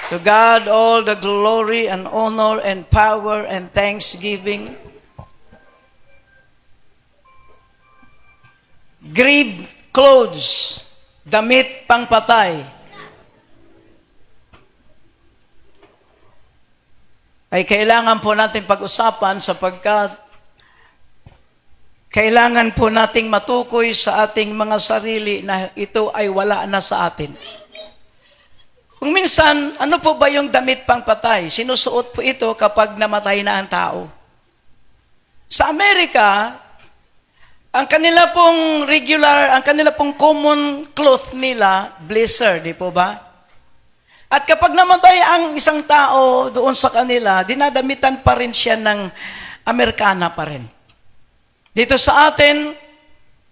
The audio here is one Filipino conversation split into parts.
To God all the glory and honor and power and thanksgiving. Grave clothes, damit pangpatay, ay kailangan po natin pag-usapan sapagkat kailangan po nating matukoy sa ating mga sarili na ito ay wala na sa atin. Kung minsan, ano po ba yung damit pangpatay? Sinusuot po ito kapag namatay na ang tao. Sa Amerika, ang kanila pong ang kanila pong common cloth nila, blazer, di po ba? At kapag namatay ang isang tao doon sa kanila, dinadamitan pa rin siya ng Amerikana pa rin. Dito sa atin,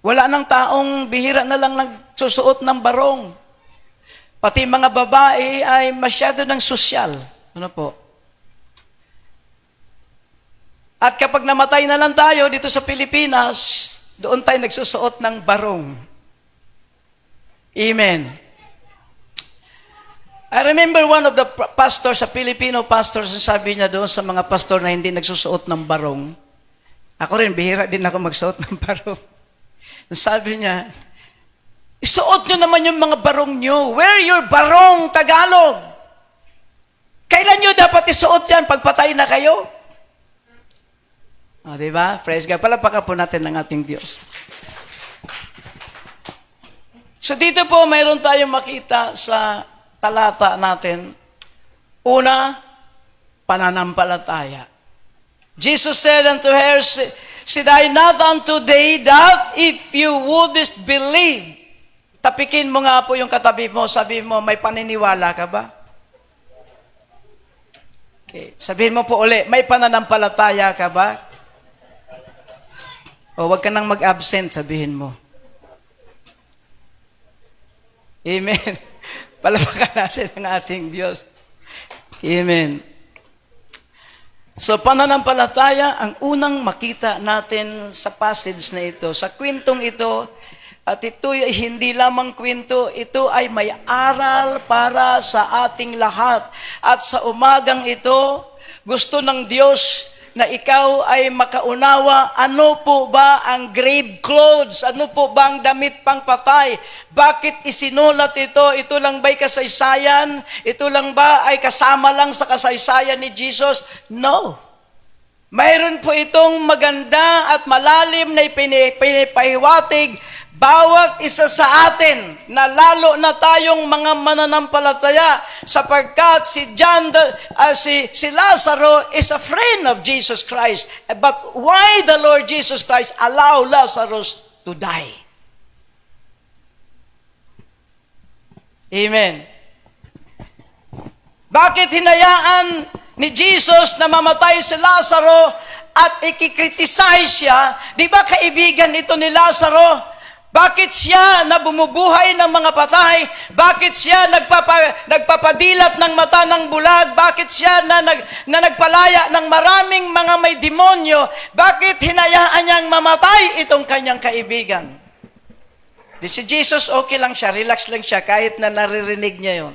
wala nang taong bihira na lang nagsusuot ng barong. Pati mga babae ay masyado ng sosyal. Ano po? At kapag namatay na lang tayo dito sa Pilipinas, doon tayo nagsusuot ng barong. Amen. I remember one of the pastors, sa Filipino pastors, sabi niya doon sa mga pastor na hindi nagsusuot ng barong. Ako rin, bihira din ako magsuot ng barong. Sabi niya, isuot nyo naman yung mga barong nyo. Wear your barong, Tagalog. Kailan nyo dapat isuot yan? Pagpatay na kayo? O, diba? Praise God. Palapakan po natin ng ating Diyos. So, dito po, mayroon tayong makita sa talata natin. Una, pananampalataya. Jesus said unto her, said I not unto thee that if you wouldest believe. Tapikin mo nga po yung katabi mo, sabi mo, may paniniwala ka ba? Okay. Sabihin mo po uli, may pananampalataya ka ba? O wag ka nang mag-absent, sabihin mo. Amen. Palapakan natin ang ating Diyos. Amen. So, pananampalataya, ang unang makita natin sa passage na ito, sa kwentong ito, at ito ay hindi lamang kwento, ito ay may aral para sa ating lahat. At sa umagang ito, gusto ng Diyos na ikaw ay makaunawa, ano po ba ang grave clothes? Ano po ba ang damit pangpatay? Bakit isinulat ito? Ito lang ba'y kasaysayan? Ito lang ba ay kasama lang sa kasaysayan ni Jesus? No. Mayroon po itong maganda at malalim na pinipahiwatig bawat isa sa atin na lalo na tayong mga mananampalataya sapagkat si Lazaro is a friend of Jesus Christ. But why the Lord Jesus Christ allow Lazarus to die? Amen. Bakit hinayaan ni Jesus na mamatay si Lazaro at ikikriticize siya? Di ba kaibigan ito ni Lazaro? Bakit siya na bumubuhay ng mga patay? Bakit siya nagpapadilat ng mata ng bulag? Bakit siya na nagpalaya ng maraming mga may demonyo? Bakit hinayaan niyang mamatay itong kanyang kaibigan? Di si Jesus okay lang siya, relax lang siya kahit na naririnig niya yon.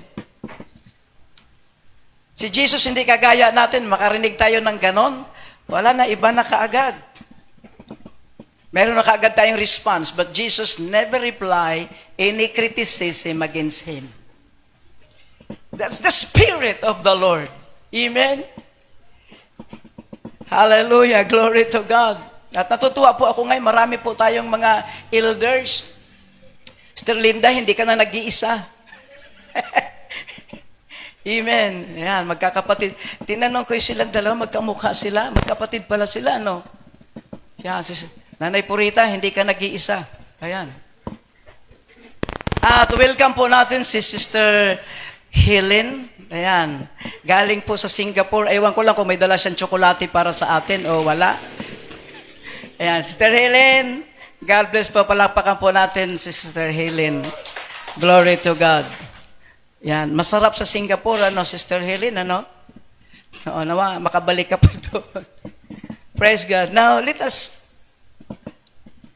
Si Jesus hindi kagaya natin, makarinig tayo ng ganon, wala na, iba na kaagad. Meron na kaagad tayong response, but Jesus never reply any criticism against him. That's the Spirit of the Lord. Amen? Hallelujah. Glory to God. At natutuwa po ako ngayon, marami po tayong mga elders. Sister Linda, hindi ka na nag-iisa. Amen. Yan, magkakapatid. Tinanong ko silang dalawa, magkamukha sila. Magkapatid pala sila, no? Yan, Nanay Purita, hindi ka nag-iisa. Ayan. At welcome po natin si Sister Helen. Ayan. Galing po sa Singapore. Ewan ko lang kung may dala siyang tsokolate para sa atin o wala. Ayan. Sister Helen, God bless po. Palakpakan po natin si Sister Helen. Glory to God. Ayan. Masarap sa Singapore, ano, Sister Helen, ano? Oo, nawa, makabalik ka pa doon. Praise God. Now, let us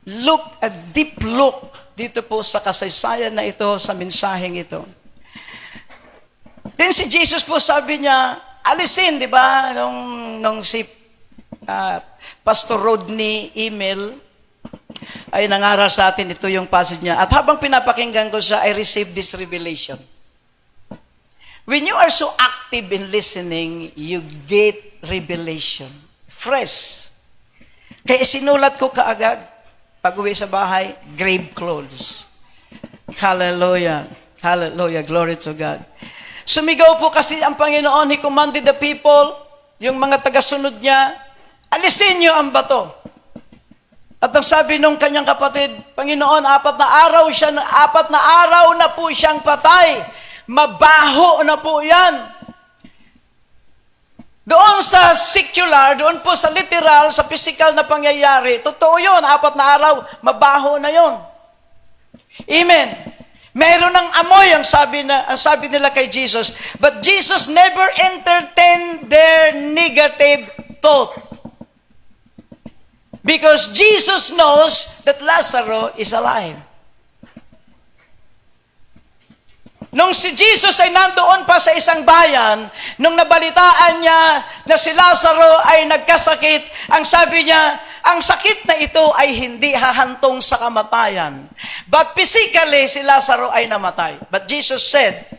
look, a deep look dito po sa kasaysayan na ito, sa mensaheng ito. Then si Jesus po sabi niya, alisin, di ba? Nung si Pastor Rodney email, ay nangaral sa atin, ito yung passage niya. At habang pinapakinggan ko siya, I received this revelation. When you are so active in listening, you get revelation. Fresh. Kaya sinulat ko kaagad, pag-uwi sa bahay, grave clothes. Hallelujah. Hallelujah. Glory to God. Sumigaw po kasi ang Panginoon, He commanded the people, yung mga tagasunod niya, alisin niyo ang bato. At ang sabi nung kanyang kapatid, Panginoon, 4 na araw na po siyang patay. Mabaho na po yan. Doon sa secular, doon po sa literal, sa physical na pangyayari, totoo yun, 4 na araw, mabaho na yun. Amen. Meron ng amoy ang sabi nila kay Jesus. But Jesus never entertained their negative thought. Because Jesus knows that Lazarus is alive. Nung si Jesus ay nandoon pa sa isang bayan, nung nabalitaan niya na si Lazarus ay nagkasakit, ang sabi niya, ang sakit na ito ay hindi hahantong sa kamatayan. But physically, si Lazarus ay namatay. But Jesus said,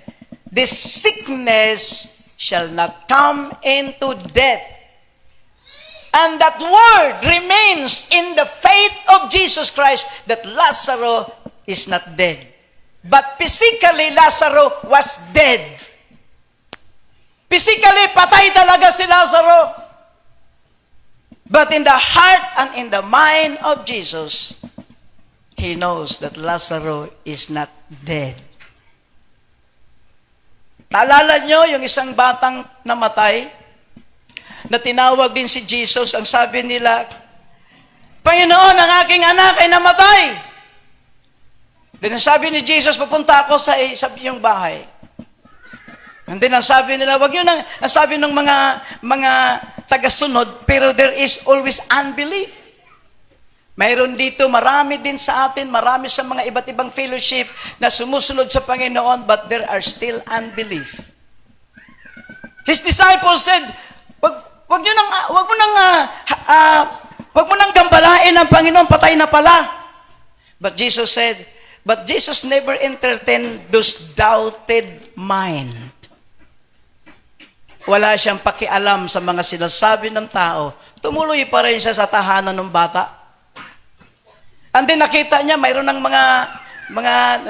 this sickness shall not come into death. And that word remains in the faith of Jesus Christ that Lazarus is not dead. But physically, Lazarus was dead. Physically, patay talaga si Lazarus. But in the heart and in the mind of Jesus, He knows that Lazarus is not dead. Naalala nyo yung isang batang namatay na tinawag din si Jesus, ang sabi nila, Panginoon, ang aking anak ay namatay. Then ang sabi ni Jesus, pupunta ako sa iyong bahay. And then ang sabi nila, wag yun ang sabi ng mga tagasunod, pero there is always unbelief. Mayroon dito, marami din sa atin, marami sa mga iba't ibang fellowship na sumusunod sa Panginoon, but there are still unbelief. His disciples said, wag mo nang gambalain ang Panginoon, patay na pala. But Jesus said, but Jesus never entertained those doubted mind. Wala siyang pakialam sa mga sinasabi ng tao. Tumuloy pa rin siya sa tahanan ng bata. And then nakita niya, mayroon ng mga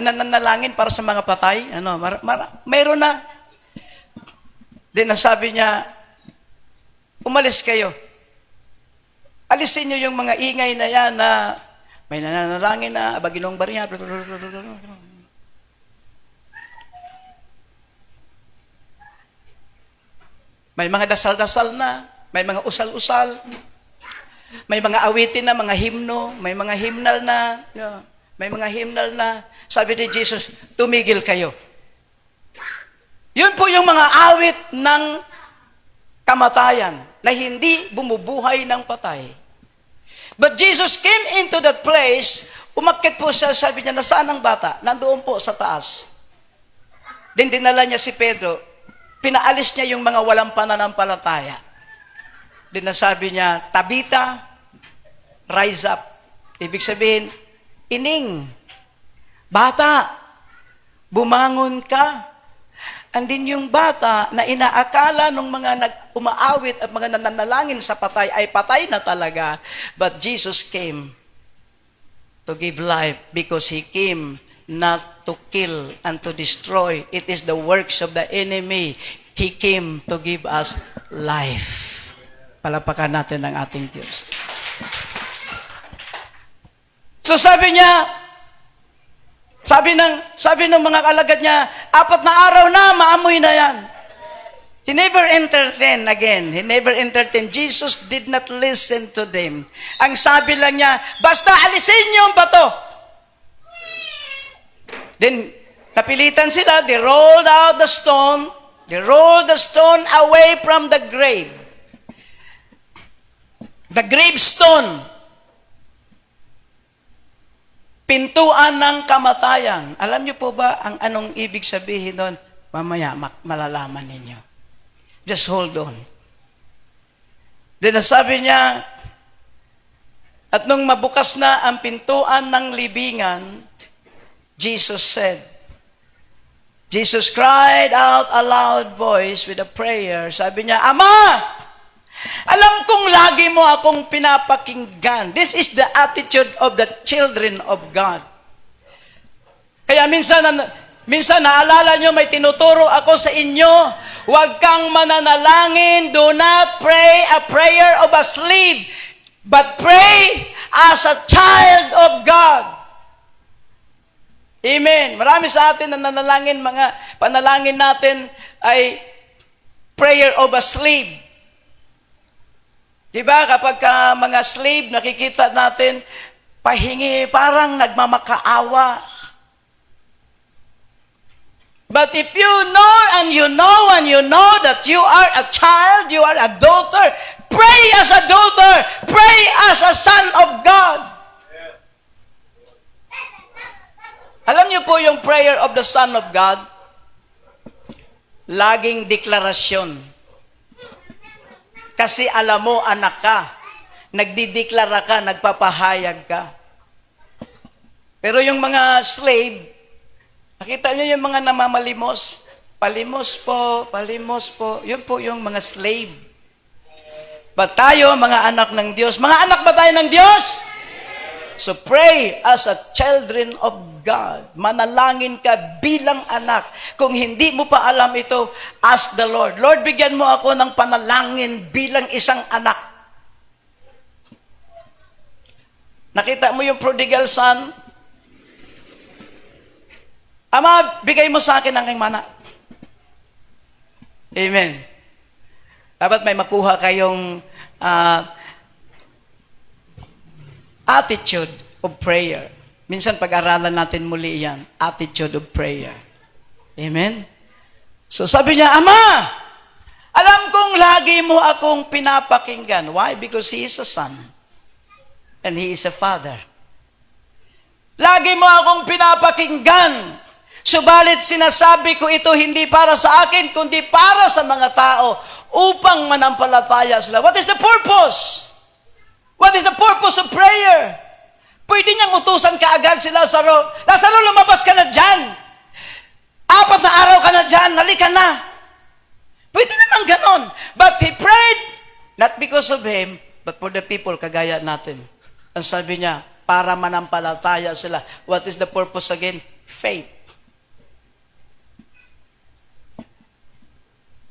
nananalangin para sa mga patay. Mayroon na. Then nasabi niya, umalis kayo. Alisin niyo yung mga ingay na yan na may nananalangin na, Baginong Maria. May mga dasal-dasal na, may mga usal-usal, may mga awitin na, mga himno, may mga himnal na, may mga himnal na. Sabi ni Jesus, tumigil kayo. Yun po yung mga awit ng kamatayan na hindi bumubuhay ng patay. But Jesus came into that place, umakyat po siya, sabi niya, nasaan ang bata? Nandoon po sa taas. Then dinala niya si Pedro, pinaalis niya yung mga walang pananampalataya. Then nasabi niya, Tabita, rise up. Ibig sabihin, ining, bata, bumangon ka. And din yung bata na inaakala ng mga umaawit at mga nananalangin sa patay ay patay na talaga. But Jesus came to give life because He came not to kill and to destroy. It is the works of the enemy. He came to give us life. Palapakan natin ang ating Diyos. So sabi niya, sabi ng mga kalagad niya, 4 na araw na, maamoy na yan. He never entertained again. He never entertained. Jesus did not listen to them. Ang sabi lang niya, basta alisin niyo ang bato. Then, napilitan sila, they rolled out the stone, they rolled the stone away from the grave. The gravestone. Pintuan ng kamatayan. Alam niyo po ba ang anong ibig sabihin doon? Mamaya, malalaman ninyo. Just hold on. Then sabi niya, at nung mabukas na ang pintuan ng libingan, Jesus cried out a loud voice with a prayer. Sabi niya, Ama, alam kong lagi mo akong pinapakinggan. This is the attitude of the children of God. Kaya minsan naalala nyo, may tinuturo ako sa inyo, huwag kang mananalangin, do not pray a prayer of a slave, but pray as a child of God. Amen. Marami sa atin na nanalangin, mga panalangin natin ay prayer of a slave. Diba, kapag mga slave, nakikita natin, pahingi, parang nagmamakaawa. But if you know and you know that you are a child, you are a daughter, pray as a daughter, pray as a son of God. Alam niyo po yung prayer of the Son of God? Laging deklarasyon. Kasi alam mo, anak ka, nagdideklara ka, nagpapahayag ka. Pero yung mga slave, nakita niyo yung mga namamalimos, palimos po, yun po yung mga slave. But tayo, mga anak ng Diyos, mga anak ba tayo ng Diyos? So pray as a children of God. Manalangin ka bilang anak. Kung hindi mo pa alam ito, ask the Lord. Lord, bigyan mo ako ng panalangin bilang isang anak. Nakita mo yung prodigal son? Ama, bigay mo sa akin ang aking mana. Amen. Dapat may makuha kayong attitude of prayer. Minsan pag-aralan natin muli yan, attitude of prayer. Amen? So sabi niya, Ama, alam kong lagi mo akong pinapakinggan. Why? Because He is a son. And He is a father. Lagi mo akong pinapakinggan. Subalit sinasabi ko ito hindi para sa akin, kundi para sa mga tao upang manampalataya sila. What is the purpose? What is the purpose of prayer? Pwede niyang utusan kaagad si Lazaro. Lazaro, lumabas ka na dyan. 4 na araw ka na dyan. Halika na. Pwede naman ganon. But he prayed, not because of him, but for the people, kagaya natin. Ang sabi niya, para manampalataya sila. What is the purpose again? Faith.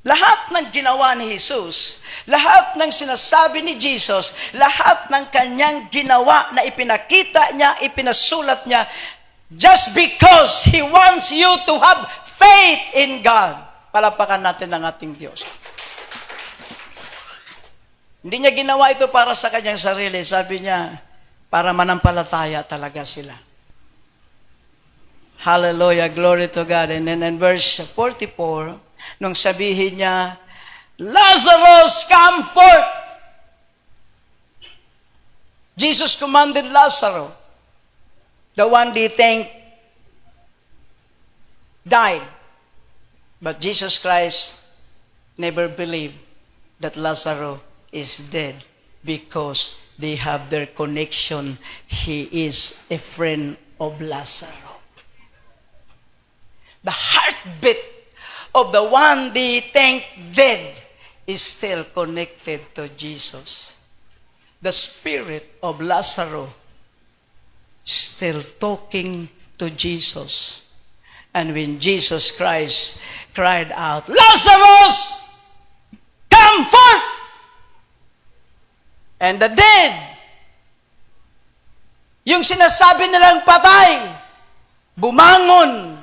Lahat ng ginawa ni Jesus, lahat ng sinasabi ni Jesus, lahat ng kanyang ginawa na ipinakita niya, ipinasulat niya, just because He wants you to have faith in God. Palapakan natin ang ating Diyos. Hindi niya ginawa ito para sa kanyang sarili. Sabi niya, para manampalataya talaga sila. Hallelujah, glory to God. And then in verse 44, nung sabihin niya, Lazarus, come forth! Jesus commanded Lazarus, the one they think died. But Jesus Christ never believed that Lazarus is dead because they have their connection. He is a friend of Lazarus. The heartbeat of the one they think dead is still connected to Jesus. The spirit of Lazarus still talking to Jesus. And when Jesus Christ cried out, Lazarus, come forth! And the dead, yung sinasabi nilang patay, bumangon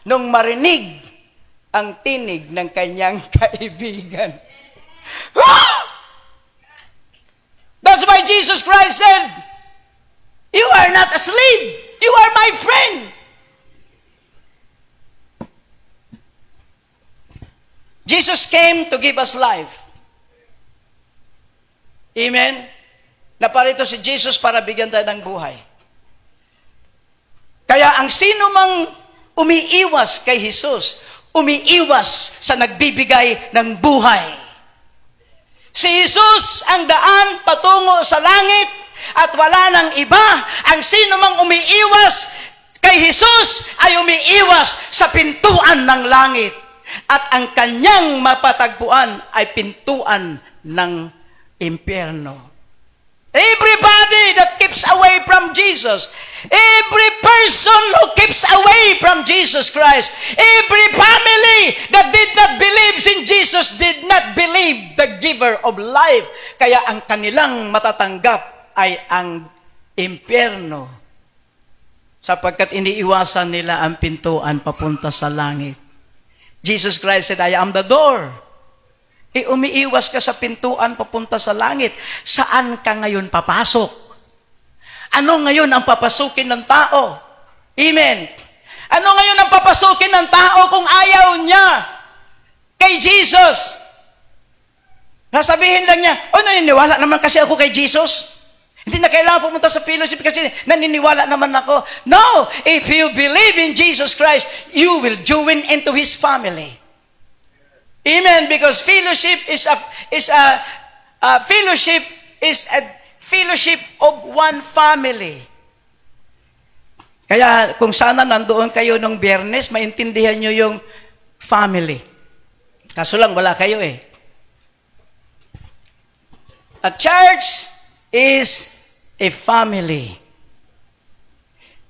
nung marinig ang tinig ng kanyang kaibigan. That's why Jesus Christ said, you are not asleep. You are my friend. Jesus came to give us life. Amen? Naparito si Jesus para bigyan tayo ng buhay. Kaya ang sino mang umiiwas kay Jesus, umiiwas sa nagbibigay ng buhay. Si Jesus ang daan patungo sa langit at wala nang iba. Ang sino mang umiiwas kay Jesus ay umiiwas sa pintuan ng langit. At ang kanyang mapatagpuan ay pintuan ng impyerno. Everybody that keeps away from Jesus, every person who keeps away from Jesus Christ, every family that did not believe in Jesus did not believe the giver of life. Kaya ang kanilang matatanggap ay ang impyerno, sapagkat iniiwasan nila ang pintuan papunta sa langit. Jesus Christ said, I am the door. Umiiwas ka sa pintuan papunta sa langit. Saan ka ngayon papasok? Ano ngayon ang papasukin ng tao? Amen. Ano ngayon ang papasukin ng tao kung ayaw niya kay Jesus? Sasabihin lang niya, naniniwala naman kasi ako kay Jesus. Hindi na kailangan pumunta sa fellowship kasi naniniwala naman ako. No! If you believe in Jesus Christ, you will join into His family. Amen. Because fellowship is a fellowship of one family. Kaya kung sana nandoon kayo nung Biyernes, maintindihan nyo yung family. Kaso lang wala kayo eh. A church is a family.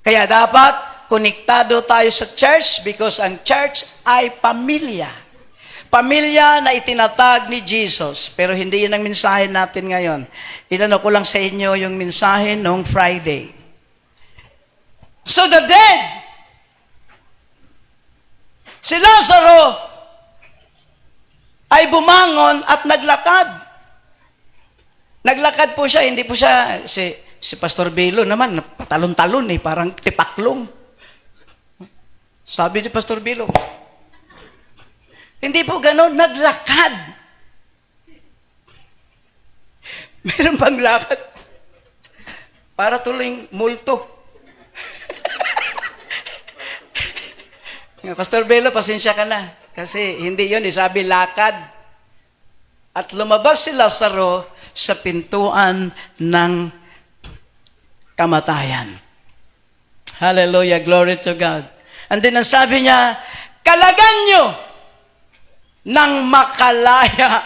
Kaya dapat konektado tayo sa church because ang church ay pamilya. Pamilya na itinatag ni Jesus. Pero hindi yun ang mensahe natin ngayon. Itanong ko lang sa inyo yung mensahe noong Friday. So the dead, si Lazaro ay bumangon at naglakad. Naglakad po siya, hindi po siya, si Pastor Belo naman, patalon-talon parang tipaklong. Sabi ni Pastor Belo, hindi po gano'n, naglakad. Meron pang lakad. Para tuloy multo. Pastor Belo, pasensya ka na. Kasi hindi yun, sabi lakad. At lumabas si Lazaro sa pintuan ng kamatayan. Hallelujah, glory to God. And then ang sabi niya, kalagan nyo ng makalaya.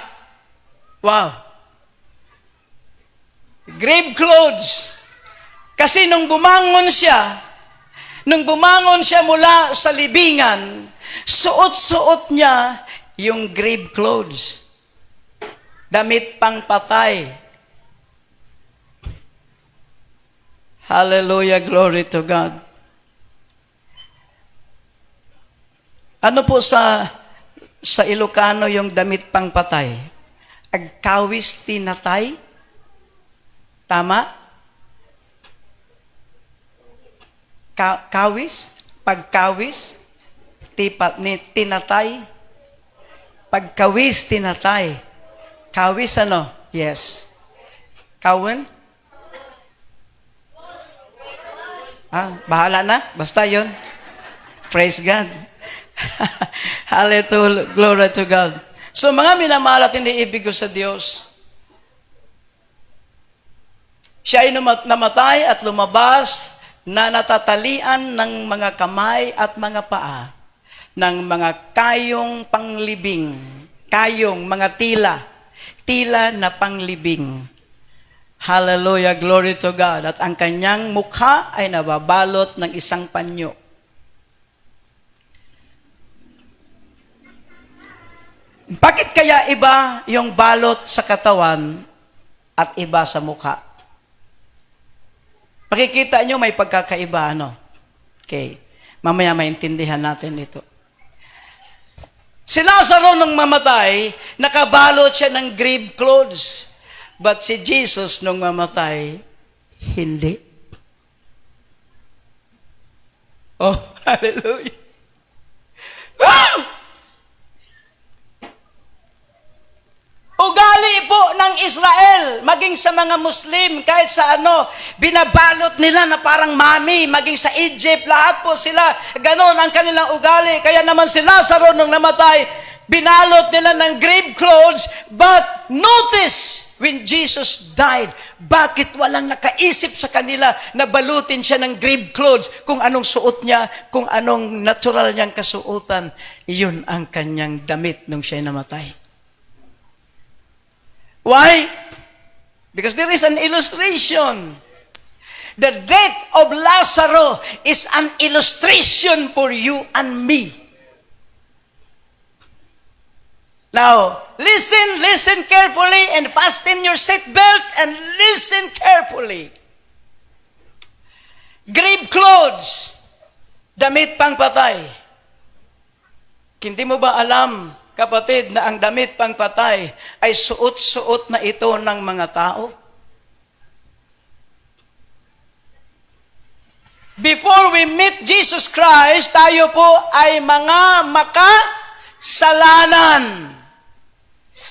Wow. Grave clothes. Kasi nung bumangon siya mula sa libingan, suot-suot niya yung grave clothes. Damit pang patay. Hallelujah, glory to God. Ano po sa Ilocano yung damit pang patay? Agkawis tinatay? Tama? Kawis? Pagkawis? Tinatay? Pagkawis tinatay. Kawis ano? Yes. Kawin? Bahala na. Basta yun. Praise God. Hallelujah, glory to God. So mga minamahal at iniibig ko sa Diyos, siya ay namatay at lumabas na natatalian ng mga kamay at mga paa ng mga kayong panglibing, mga tila na panglibing. Hallelujah, glory to God. At ang kanyang mukha ay nababalot ng isang panyo. Bakit kaya iba yung balot sa katawan at iba sa mukha? Makikita nyo may pagkakaiba, ano? Okay. Mamaya maintindihan natin ito. Si Lazaro nung mamatay, nakabalot siya ng grave clothes. But si Jesus nung mamatay, hindi. Oh, hallelujah. Woo! Ugali po ng Israel, maging sa mga Muslim, kahit sa binabalot nila na parang mami, maging sa Egypt, lahat po sila, ganon ang kanilang ugali. Kaya naman si Lazaro nung namatay, binalot nila ng grave clothes. But notice, when Jesus died, bakit walang nakaisip sa kanila na balutin siya ng grave clothes kung anong suot niya, kung anong natural niyang kasuotan? Iyon ang kanyang damit nung siya'y namatay. Why? Because there is an illustration. The death of Lazarus is an illustration for you and me. Now, listen carefully and fasten your seatbelt and listen carefully. Grave clothes, damit pang patay. Hindi mo ba alam, kapatid, na ang damit pang patay ay suot-suot na ito ng mga tao? Before we meet Jesus Christ, tayo po ay mga makasalanan.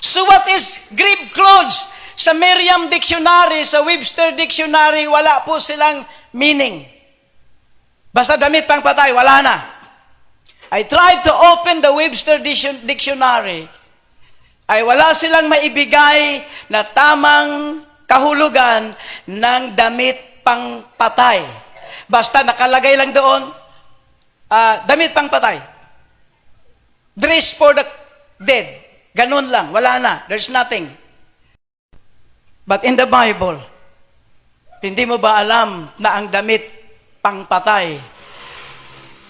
So what is grave clothes? Sa Merriam Dictionary, sa Webster Dictionary, wala po silang meaning. Basta damit pang patay, wala na. I tried to open the Webster Dictionary. Ay wala silang maibigay na tamang kahulugan ng damit pang patay. Basta nakalagay lang doon, damit pang patay. Dress for the dead. Ganun lang, wala na. There's nothing. But in the Bible, hindi mo ba alam na ang damit pangpatay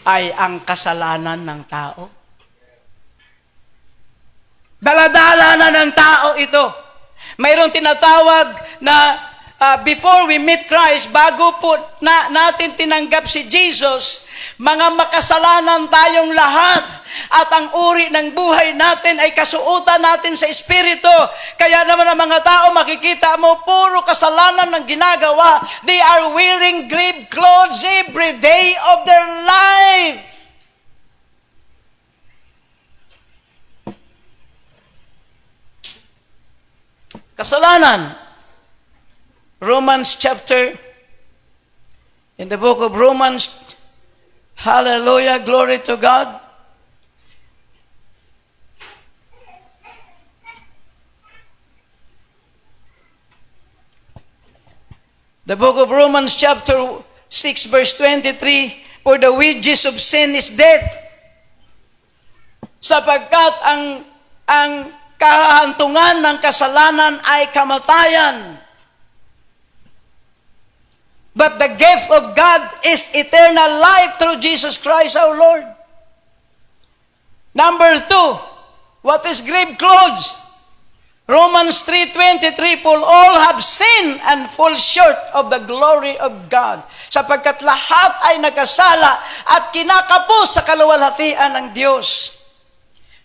ay ang kasalanan ng tao? Daladala na ng tao ito. Mayroong tinatawag na before we meet Christ, bago po natin tinanggap si Jesus, mga makasalanan tayong lahat. At ang uri ng buhay natin ay kasuotan natin sa Espiritu. Kaya naman ang mga tao, makikita mo, puro kasalanan ng ginagawa. They are wearing grave clothes every day of their life. Kasalanan. In the book of Romans, hallelujah, glory to God. The book of Romans chapter 6 verse 23, for the wages of sin is death. Sapagkat ang kahantungan ng kasalanan ay kamatayan. But the gift of God is eternal life through Jesus Christ our Lord. Number 2, what is grave clothes? Romans 3:23, for all have sinned and fall short of the glory of God. Sapagkat lahat ay nagkasala at kinakapos sa kaluwalhatian ng Diyos.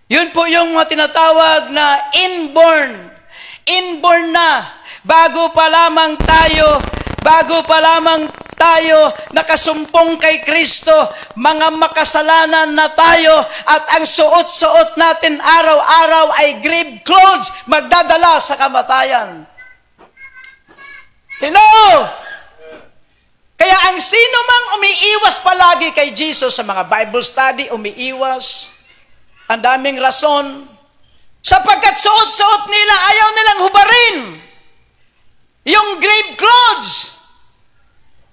Yun po yung tinatawag na inborn. Inborn na. Bago pa lamang tayo nakasumpong kay Kristo, mga makasalanan na tayo at ang suot-suot natin araw-araw ay grave clothes, magdadala sa kamatayan. Hello? Kaya ang sino mang umiiwas palagi kay Jesus sa mga Bible study, umiiwas, ang daming rason, sapagkat suot-suot nila, ayaw nilang hubarin yung grave clothes.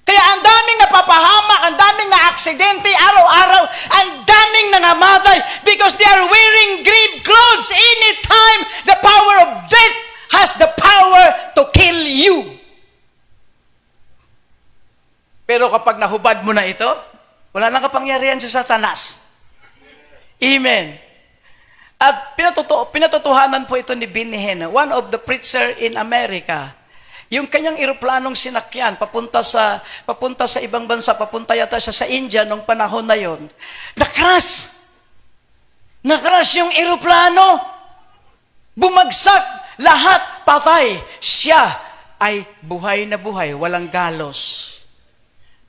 Kaya ang daming napapahamak, ang daming na-aksidente araw-araw, ang daming nangamatay because they are wearing grave clothes. Anytime the power of death has the power to kill you. Pero kapag nahubad mo na ito, wala nang kapangyarihan sa Satanas. Amen. At pinatotohanan po ito ni Benny Hinn, one of the preacher in America. Yung kanyang eroplanong sinakyan, papunta sa ibang bansa, papunta yata siya sa India nung panahon na yon. Nakras yung eroplano. Bumagsak, lahat patay. Siya ay buhay na buhay, walang galos.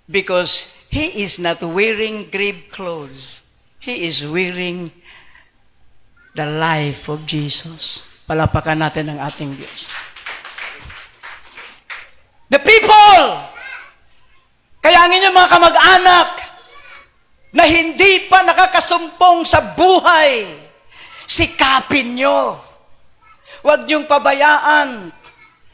Because he is not wearing grave clothes. He is wearing the life of Jesus. Palapakan natin ang ating Diyos. The people! Kaya ang inyong mga kamag-anak na hindi pa nakakasumpong sa buhay, sikapin nyo. Huwag niyong pabayaan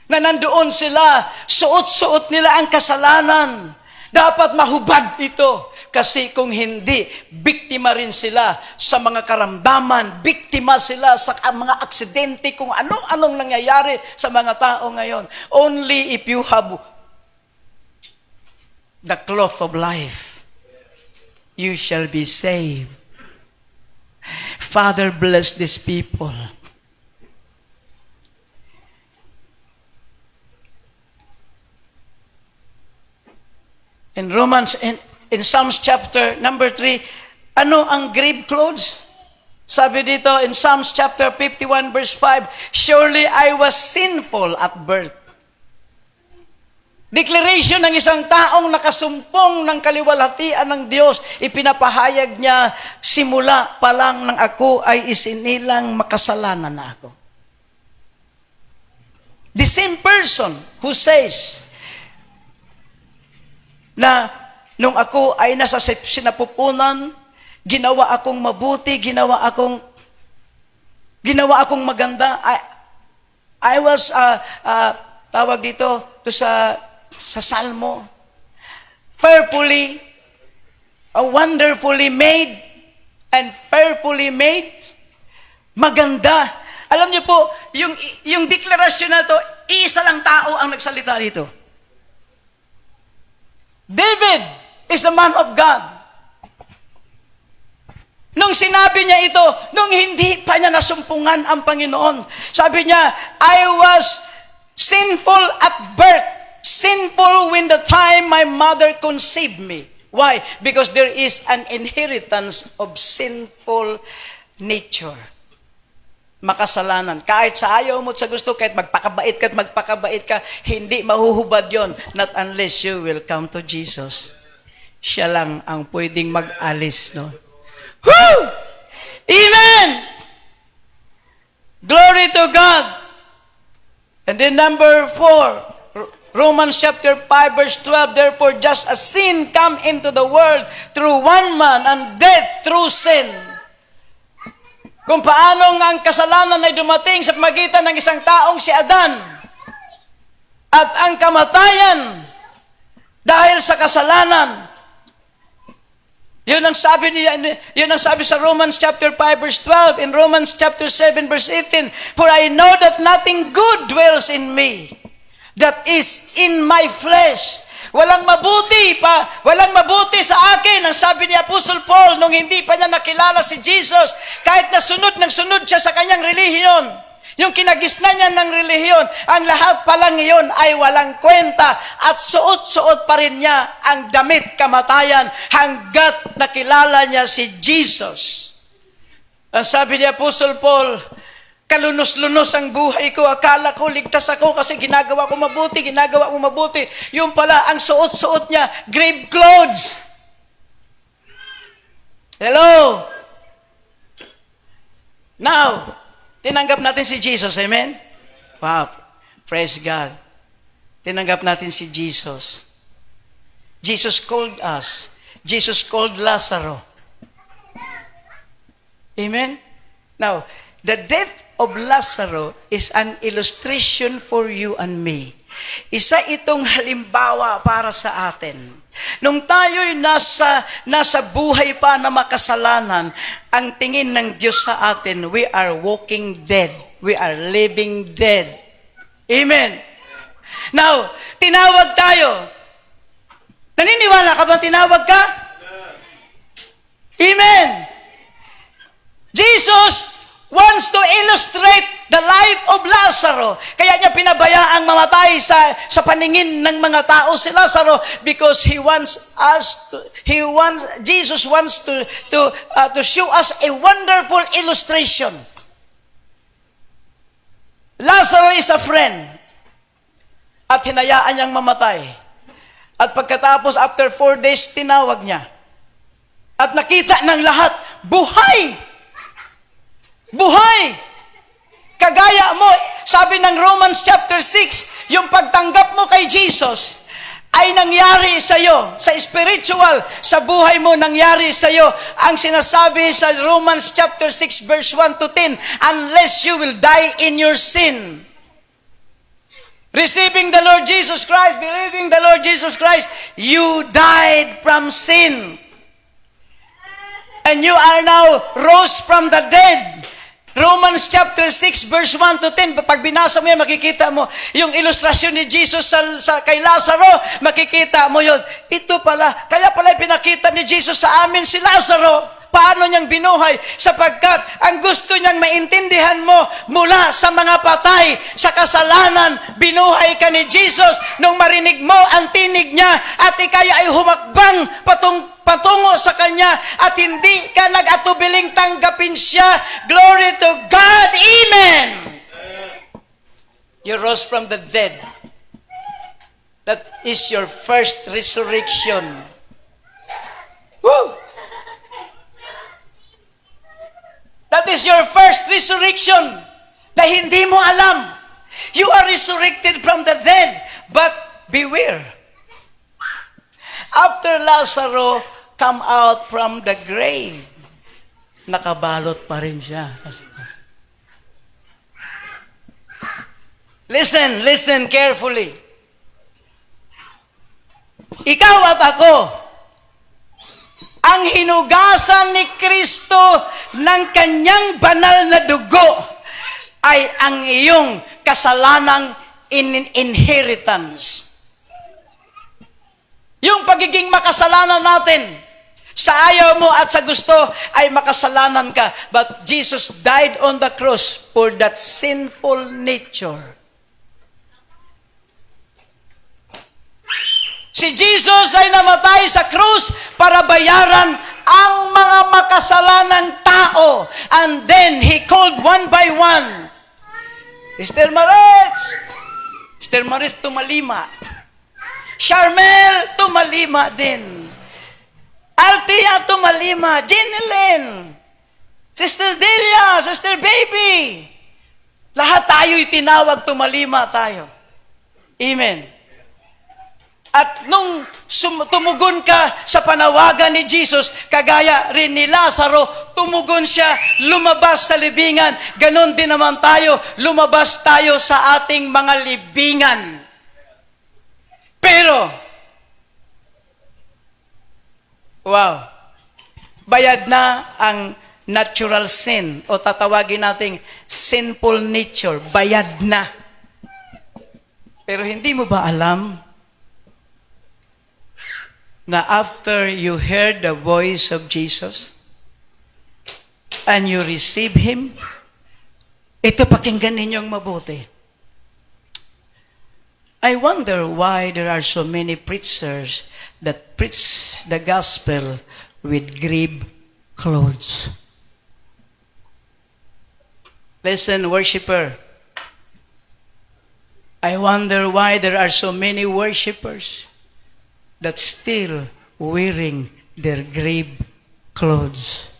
na nandoon sila, suot-suot nila ang kasalanan. Dapat mahubad ito. Kasi kung hindi, biktima rin sila sa mga karamdaman, biktima sila sa mga aksidente, kung anong nangyayari sa mga tao ngayon. Only if you have the cloth of life, you shall be saved. Father, bless these people. In Romans, in Psalms chapter number 3, ano ang grave clothes? Sabi dito in Psalms chapter 51 verse 5, surely I was sinful at birth. Declaration ng isang taong nakasumpong ng kaliwalhatian ng Diyos, ipinapahayag niya, simula pa lang nang ako ay isinilang makasalanan na ako. The same person who says na nung ako ay nasa sinapupunan, ginawa akong mabuti, ginawa akong maganda. I was, tawag dito, sa Salmo, fearfully, wonderfully made, and fearfully made. Maganda. Alam niyo po, yung deklarasyon na to, isa lang tao ang nagsalita dito. David is the man of God. Nung sinabi niya ito, nung hindi pa niya nasumpungan ang Panginoon, sabi niya, I was sinful at birth, sinful when the time my mother conceived me. Why? Because there is an inheritance of sinful nature. Makasalanan. Kahit sa ayaw mo at sa gusto, kahit magpakabait ka, hindi mahuhubad yon, not unless you will come to Jesus. Siya lang ang pwedeng mag-alis, no? Woo! Amen! Glory to God! And then number 4, Romans chapter 5 verse 12, therefore just as sin come into the world through one man and death through sin. Kung paano ang kasalanan ay dumating sa pamagitan ng isang taong si Adan. At ang kamatayan dahil sa kasalanan. Yun ang sabi sa Romans chapter 5 verse 12, in Romans chapter 7 verse 18, for I know that nothing good dwells in me, that is in my flesh. Walang mabuti sa akin, ang sabi ni Apostle Paul nung hindi pa niya nakilala si Jesus, kahit nasunod siya sa kanyang relihiyon, yung kinagisnan niya ng relihiyon, ang lahat pa lang iyon ay walang kwenta at suot-suot pa rin niya ang damit kamatayan hanggat nakilala niya si Jesus. Ang sabi ni Apostle Paul, kalunos-lunos ang buhay ko. Akala ko ligtas ako kasi ginagawa ko mabuti. Yung pala, ang suot-suot niya, grave clothes. Hello? Now, tinanggap natin si Jesus. Amen? Wow. Praise God. Tinanggap natin si Jesus. Jesus called us. Jesus called Lazarus. Amen? Now, the death of Lazarus is an illustration for you and me. Isa itong halimbawa para sa atin. Nung tayo'y nasa buhay pa na makasalanan, ang tingin ng Diyos sa atin, we are walking dead. We are living dead. Amen. Now, tinawag tayo. Naniniwala ka ba tinawag ka? Amen. Jesus wants to illustrate the life of Lazarus. Kaya niya pinabayaang mamatay sa paningin ng mga tao si Lazarus because Jesus wants to show us a wonderful illustration. Lazarus is a friend at hinayaan niyang mamatay. At pagkatapos, after 4 days, tinawag niya. At nakita ng lahat, buhay! Buhay! Kagaya kaya mo, sabi ng Romans chapter 6, yung pagtanggap mo kay Jesus, ay nangyari sa iyo, sa spiritual, sa buhay mo nangyari sa iyo. Ang sinasabi sa Romans chapter 6 verse 1 to 10, unless you will die in your sin. Receiving the Lord Jesus Christ, believing the Lord Jesus Christ, you died from sin. And you are now rose from the dead. Romans chapter 6 verse 1 to 10, pag binasa mo yan, makikita mo yung ilustrasyon ni Jesus kay Lazaro, makikita mo yun. Ito pala, kaya pala pinakita ni Jesus sa amin si Lazaro, paano niyang binuhay, sapagkat ang gusto niyang maintindihan mo mula sa mga patay, sa kasalanan, binuhay ka ni Jesus nung marinig mo ang tinig niya at ikaya ay humakbang patungo sa Kanya at hindi ka nag-atubiling tanggapin siya. Glory to God. Amen. You rose from the dead. That is your first resurrection. Woo! That is your first resurrection na hindi mo alam. You are resurrected from the dead, but beware. After Lazaro come out from the grave, nakabalot pa rin siya. Listen carefully. Ikaw at ako, ang hinugasan ni Kristo ng kanyang banal na dugo ay ang iyong kasalanang inheritance. Yung pagiging makasalanan natin, sa ayaw mo at sa gusto ay makasalanan ka. But Jesus died on the cross for that sinful nature. Si Jesus ay namatay sa krus para bayaran ang mga makasalanan tao. And then He called one by one. Sister Maris tumalima. Charmel, tumalima din. Altia, tumalima. Jeneline. Sister Delia, Sister Baby. Lahat tayo'y tinawag, tumalima tayo. Amen. At nung tumugon ka sa panawagan ni Jesus, kagaya rin ni Lazaro, tumugon siya, lumabas sa libingan. Ganon din naman tayo, lumabas tayo sa ating mga libingan. Pero, wow, bayad na ang natural sin o tatawagin nating sinful nature. Bayad na. Pero hindi mo ba alam na after you heard the voice of Jesus and you receive Him, ito pakinggan ninyong mabuti. I wonder why there are so many preachers that preach the gospel with grave clothes. Listen, worshiper. I wonder why there are so many worshipers that still wearing their grave clothes.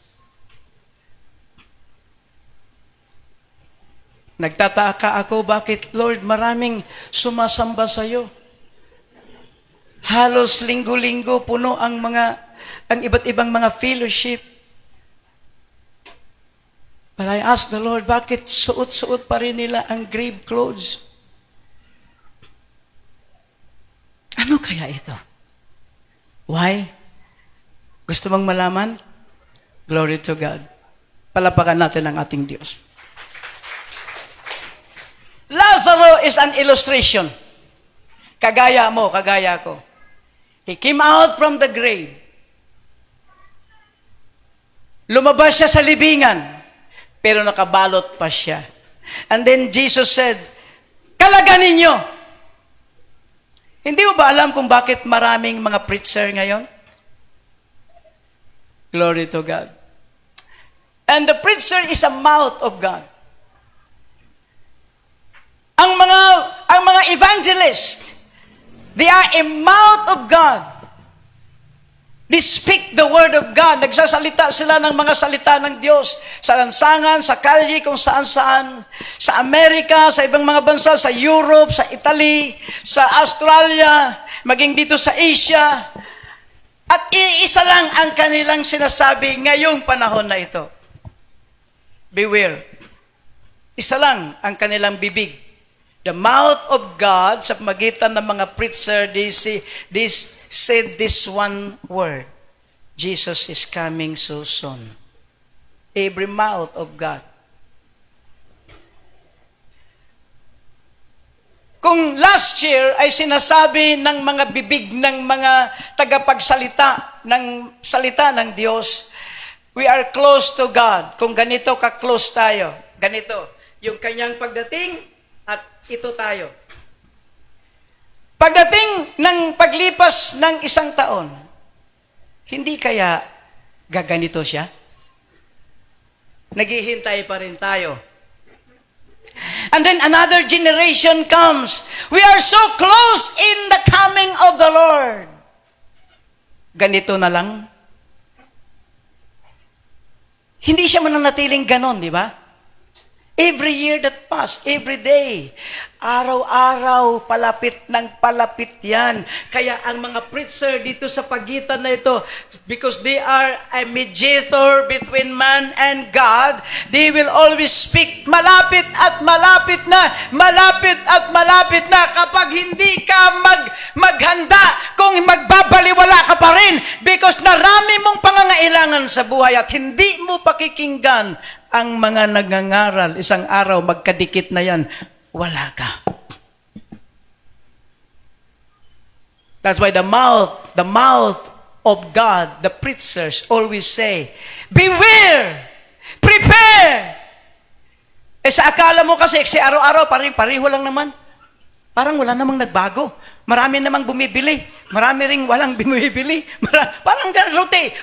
Nagtataka ako, bakit, Lord, maraming sumasamba sa iyo. Halos linggo-linggo puno ang iba't ibang mga fellowship. But I ask the Lord, bakit suot-suot pa rin nila ang grave clothes? Ano kaya ito? Why? Gusto mong malaman? Glory to God. Palapakan natin ang ating Diyos. Lazaro is an illustration. Kagaya mo, kagaya ko. He came out from the grave. Lumabas siya sa libingan, pero nakabalot pa siya. And then Jesus said, kalaganin niyo. Hindi mo ba alam kung bakit maraming mga preacher ngayon? Glory to God. And the preacher is a mouth of God. Ang mga evangelist, they are a mouth of God. They speak the word of God. Nagsasalita sila ng mga salita ng Diyos. Sa lansangan, sa kalye, kung saan-saan. Sa Amerika, sa ibang mga bansa, sa Europe, sa Italy, sa Australia, maging dito sa Asia. At iisa lang ang kanilang sinasabi ngayong panahon na ito. Beware. Isa lang ang kanilang bibig. The mouth of God, sa magitan ng mga preacher, they said this one word: Jesus is coming so soon. Every mouth of God. Kung last year ay sinasabi ng mga bibig ng mga tagapagsalita ng salita ng Diyos, we are close to God. Kung ganito ka-close tayo, ganito, yung kanyang pagdating at ito tayo. Pagdating ng paglipas ng isang taon, hindi kaya gaganito siya? Naghihintay pa rin tayo. And then another generation comes. We are so close in the coming of the Lord. Ganito na lang. Hindi siya mananatiling ganon, di ba? Every year that pass, every day, araw-araw, palapit ng palapit yan. Kaya ang mga preacher dito sa pagitan na ito, because they are a mediator between man and God, they will always speak malapit at malapit na, malapit at malapit na. Kapag hindi ka maghanda, kung magbabaliwala ka pa rin, because narami mong pangangailangan sa buhay at hindi mo pakikinggan ang mga nagngangaral, isang araw, magkadikit na yan, wala ka. That's why the mouth of God, the preachers always say, beware, prepare. Sa akala mo kasi, araw-araw, pareho lang naman. Parang wala namang nagbago. Marami namang bumibili. Marami ring walang bumibili. Parang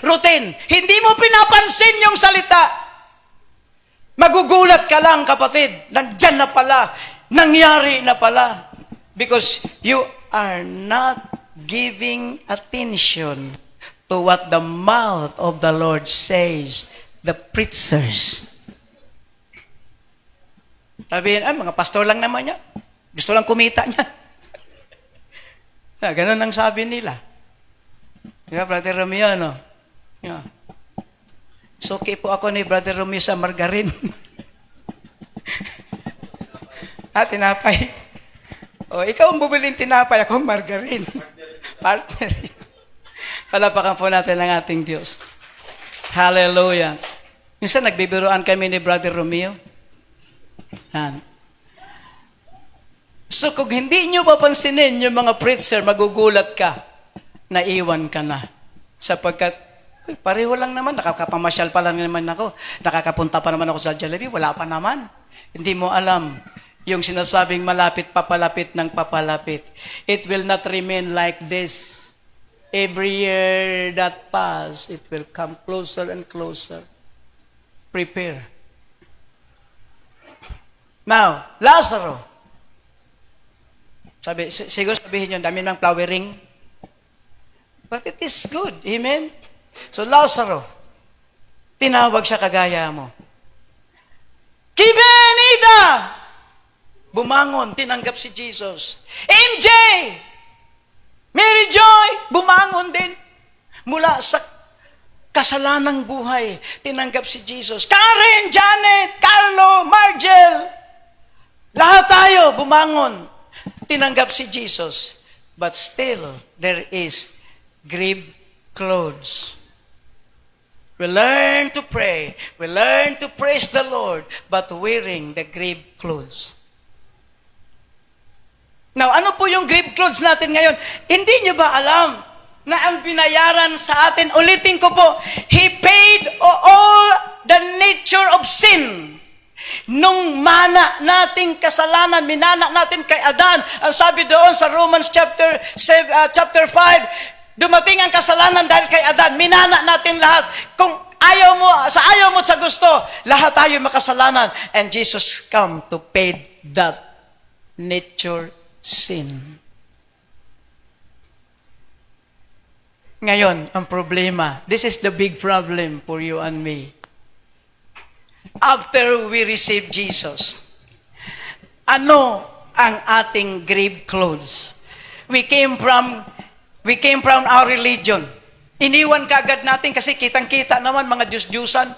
routine. Hindi mo pinapansin yung salita. Magugulat ka lang, kapatid. Nandyan na pala. Nangyari na pala. Because you are not giving attention to what the mouth of the Lord says. The preachers. Sabihin, mga pastor lang naman yan. Gusto lang kumita niya. Ganun ang sabi nila. Diba, Brother Romeo, no? Yeah. So, okay po ako ni Brother Romeo sa margarine. Tinapay. Ikaw ang bubiling tinapay, ako ang margarine. Partner. Palapakan po natin ang ating Diyos. Hallelujah. Minsan nagbibiruan kami ni Brother Romeo. So, kung hindi nyo papansinin yung mga preacher, magugulat ka, naiwan ka na. Sapagkat pareho lang naman, nakakapamasyal pa lang naman ako. Nakakapunta pa naman ako sa Jollibee, wala pa naman. Hindi mo alam yung sinasabing malapit, papalapit ng papalapit. It will not remain like this. Every year that pass, it will come closer and closer. Prepare. Now, Lazaro. Siguro sabihin nyo, dami ng flowering. But it is good. Amen? So, Lazaro, tinawag siya kagaya mo. Kibenida! Bumangon, tinanggap si Jesus. MJ! Mary Joy! Bumangon din. Mula sa kasalanang buhay, tinanggap si Jesus. Karen, Janet, Carlo, Margel. Lahat tayo, bumangon. Tinanggap si Jesus. But still, there is grave clothes. We learn to pray. We learn to praise the Lord, but wearing the grave clothes. Now, ano po yung grave clothes natin ngayon? Hindi nyo ba alam na ang binayaran sa atin, ulitin ko po, He paid all the nature of sin. Nung mana nating kasalanan, minana natin kay Adan, ang sabi doon sa Romans chapter 5, dumating ang kasalanan dahil kay Adan. Minana natin lahat. Kung ayaw mo at sa gusto, lahat tayo makasalanan. And Jesus come to pay that nature sin. Ngayon, ang problema, this is the big problem for you and me. After we receive Jesus, ano ang ating grave clothes? We came from our religion. Iniwan kaagad natin kasi kitang-kita naman mga Diyos-Diyusan.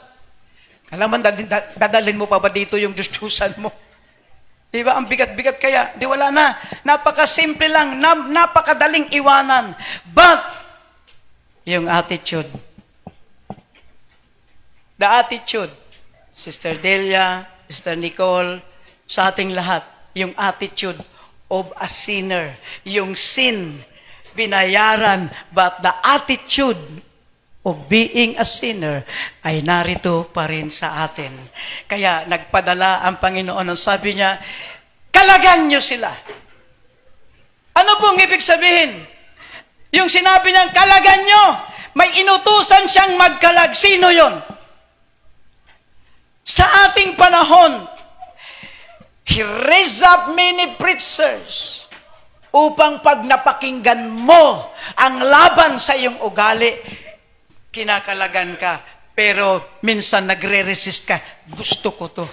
Alam mo, dadalhin mo pa ba dito yung Diyos-Diyusan mo? Di ba? Ang bigat-bigat kaya. Di wala na. Napaka-simple lang. Napakadaling iwanan. But, yung attitude. The attitude. Sister Delia, Sister Nicole, sa ating lahat, yung attitude of a sinner. Yung sin, binayaran, but the attitude of being a sinner ay narito pa rin sa atin. Kaya nagpadala ang Panginoon ng sabi niya, kalagan niyo sila. Ano pong ibig sabihin? Yung sinabi niyang kalagan niyo, may inutusan siyang magkalag. Sino yon? Sa ating panahon, He raised up many preachers upang pag napakinggan mo ang laban sa iyong ugali, kinakalagan ka. Pero minsan nagre-resist ka. Gusto ko to.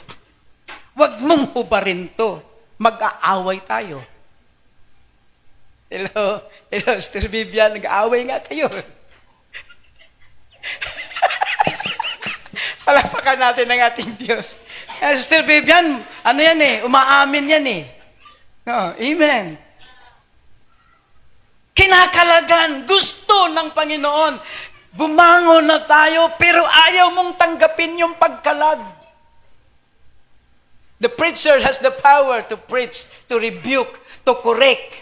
Huwag mong hubarin to. Mag-aaway tayo. Hello, Sister Vivian, nag-aaway nga kayo. Palapakan natin ang ating Diyos. Sister Vivian, ano yan umaamin yan amen. Kinakalagan, gusto ng Panginoon. Bumangon na tayo, pero ayaw mong tanggapin yung pagkalag. The preacher has the power to preach, to rebuke, to correct.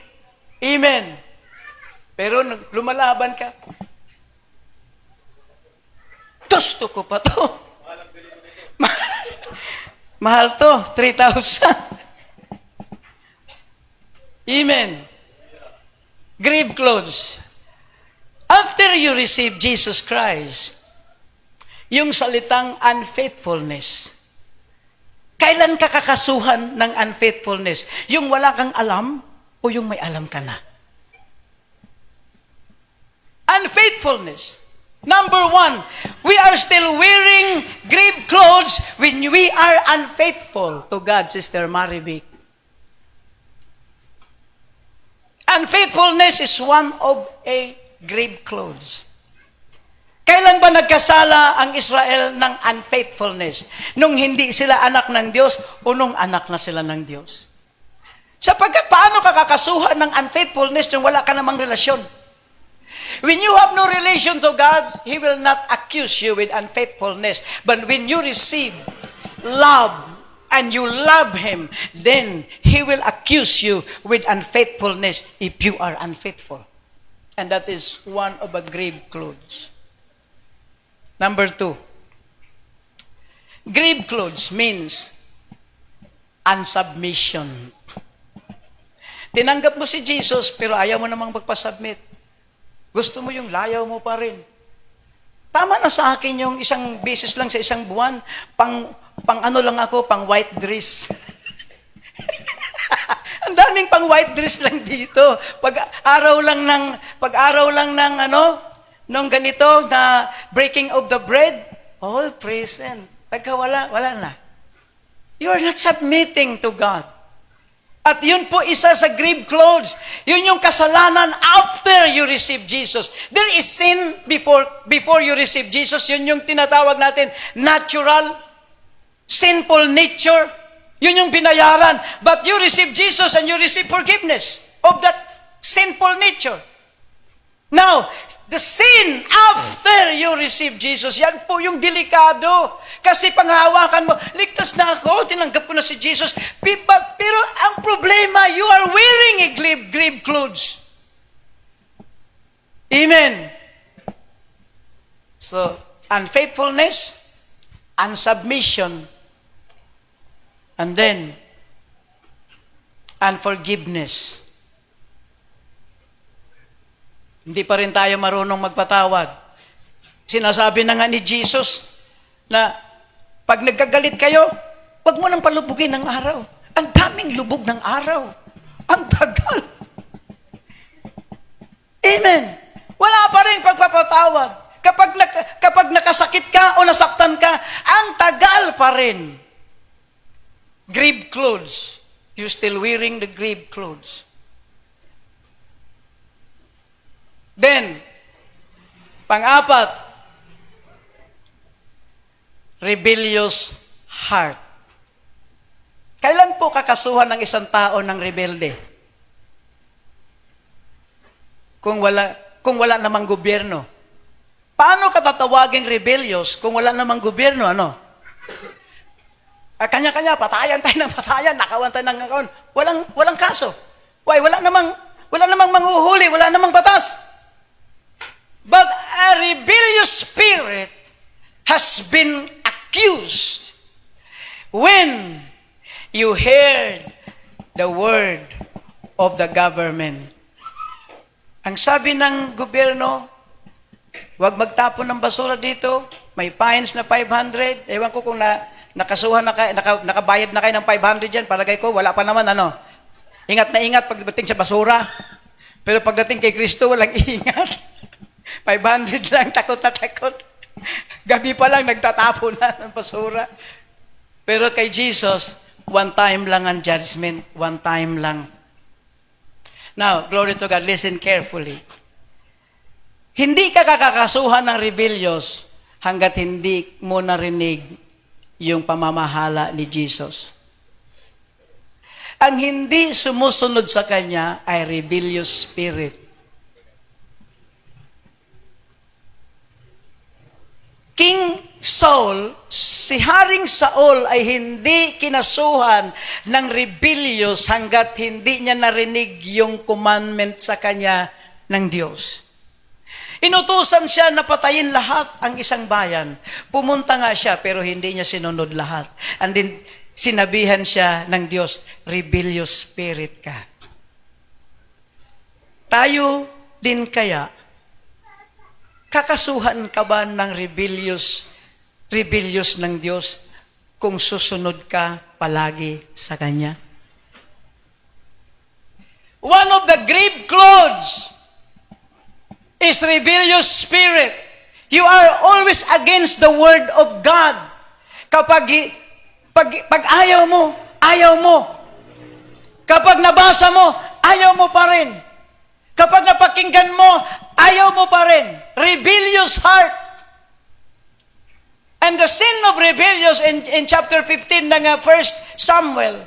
Amen. Pero lumalaban ka. Gusto ko pa to. Mahal to, 3,000. Amen. Grave clothes. After you receive Jesus Christ, yung salitang unfaithfulness, kailan ka kakasuhan ng unfaithfulness? Yung wala kang alam o yung may alam ka na? Unfaithfulness. Number one, we are still wearing grave clothes when we are unfaithful to God, Sister Marivic. Unfaithfulness is one of a grave clothes. Kailan ba nagkasala ang Israel ng unfaithfulness? Nung hindi sila anak ng Diyos o nung anak na sila ng Diyos? Sapagkat paano ka kakasuhan ng unfaithfulness nung wala ka namang relasyon? When you have no relation to God, He will not accuse you with unfaithfulness. But when you receive love and you love Him, then He will accuse you with unfaithfulness if you are unfaithful. And that is one of a grave clothes. Number two, grave clothes means unsubmission. Tinanggap mo si Jesus, pero ayaw mo namang magpasubmit. Gusto mo yung layaw mo pa rin. Tama na sa akin yung isang beses lang sa isang buwan, pang ano lang ako, pang white dress. Ang daming pang white dress lang dito. Pag-araw lang ng nung ganito na breaking of the bread, all present. Wala na. You are not submitting to God. At yun po isa sa grave clothes. Yun yung kasalanan after you receive Jesus. There is sin before you receive Jesus. Yun yung tinatawag natin natural, sinful nature. Yun yung binayaran. But you receive Jesus and you receive forgiveness of that sinful nature. Now, the sin after you receive Jesus, yan po yung delikado. Kasi panghawakan mo, ligtas na ako, tinanggap ko na si Jesus. Pero ang problema, you are wearing a grave clothes. Amen. So, unfaithfulness, unsubmission, and then, unforgiveness. Hindi pa rin tayo marunong magpatawad. Sinasabi na nga ni Jesus na pag nagkagalit kayo, wag mo nang palubugin ng araw. Ang daming lubog ng araw. Ang tagal. Amen. Wala pa rin pagpapatawad. Kapag nakasakit ka o nasaktan ka, ang tagal pa rin. Grave clothes. You still wearing the grave clothes. Then, pang-apat, rebellious heart. Kailan po kakasuhan ng isang tao ng rebelde? Kung wala namang gobyerno. Paano ka tatawaging rebellious kung wala namang gobyerno? Ano? Kanya-kanya, patayan tayo ng patayan, nakawan tayo ng nakawan. Walang kaso. Why? Wala namang manghuhuli, wala namang batas. But a rebellious spirit has been accused when you heard the word of the government. Ang sabi ng gobyerno, huwag magtapon ng basura dito, may fines na 500. Ewan ko kung nakasuhan na kayo, nakabayad na kayo ng 500 dyan, palagay ko, wala pa naman, ano. Ingat na ingat pagdating sa basura. Pero pagdating kay Kristo, walang ingat. 500 lang, takot na takot. Gabi pa lang, nagtatapon na ng basura. Pero kay Jesus, one time lang ang judgment. One time lang. Now, glory to God, listen carefully. Hindi ka kakakasuhan ng rebellious hanggat hindi mo narinig yung pamamahala ni Jesus. Ang hindi sumusunod sa Kanya ay rebellious spirit. King Saul, si Haring Saul ay hindi kinasuhan ng rebellious hanggat hindi niya narinig yung commandment sa kanya ng Diyos. Inutusan siya na patayin lahat ang isang bayan. Pumunta nga siya pero hindi niya sinunod lahat. And then sinabihan siya ng Diyos, rebellious spirit ka. Tayo din kaya, kakasuhan ka ba ng rebellious ng Diyos kung susunod ka palagi sa Kanya? One of the grave clothes is rebellious spirit. You are always against the word of God. Pag ayaw mo. Kapag nabasa mo, ayaw mo pa rin. Kapag napakinggan mo, ayaw mo pa rin. Rebellious heart. And the sin of rebellious in chapter 15 ng 1 Samuel,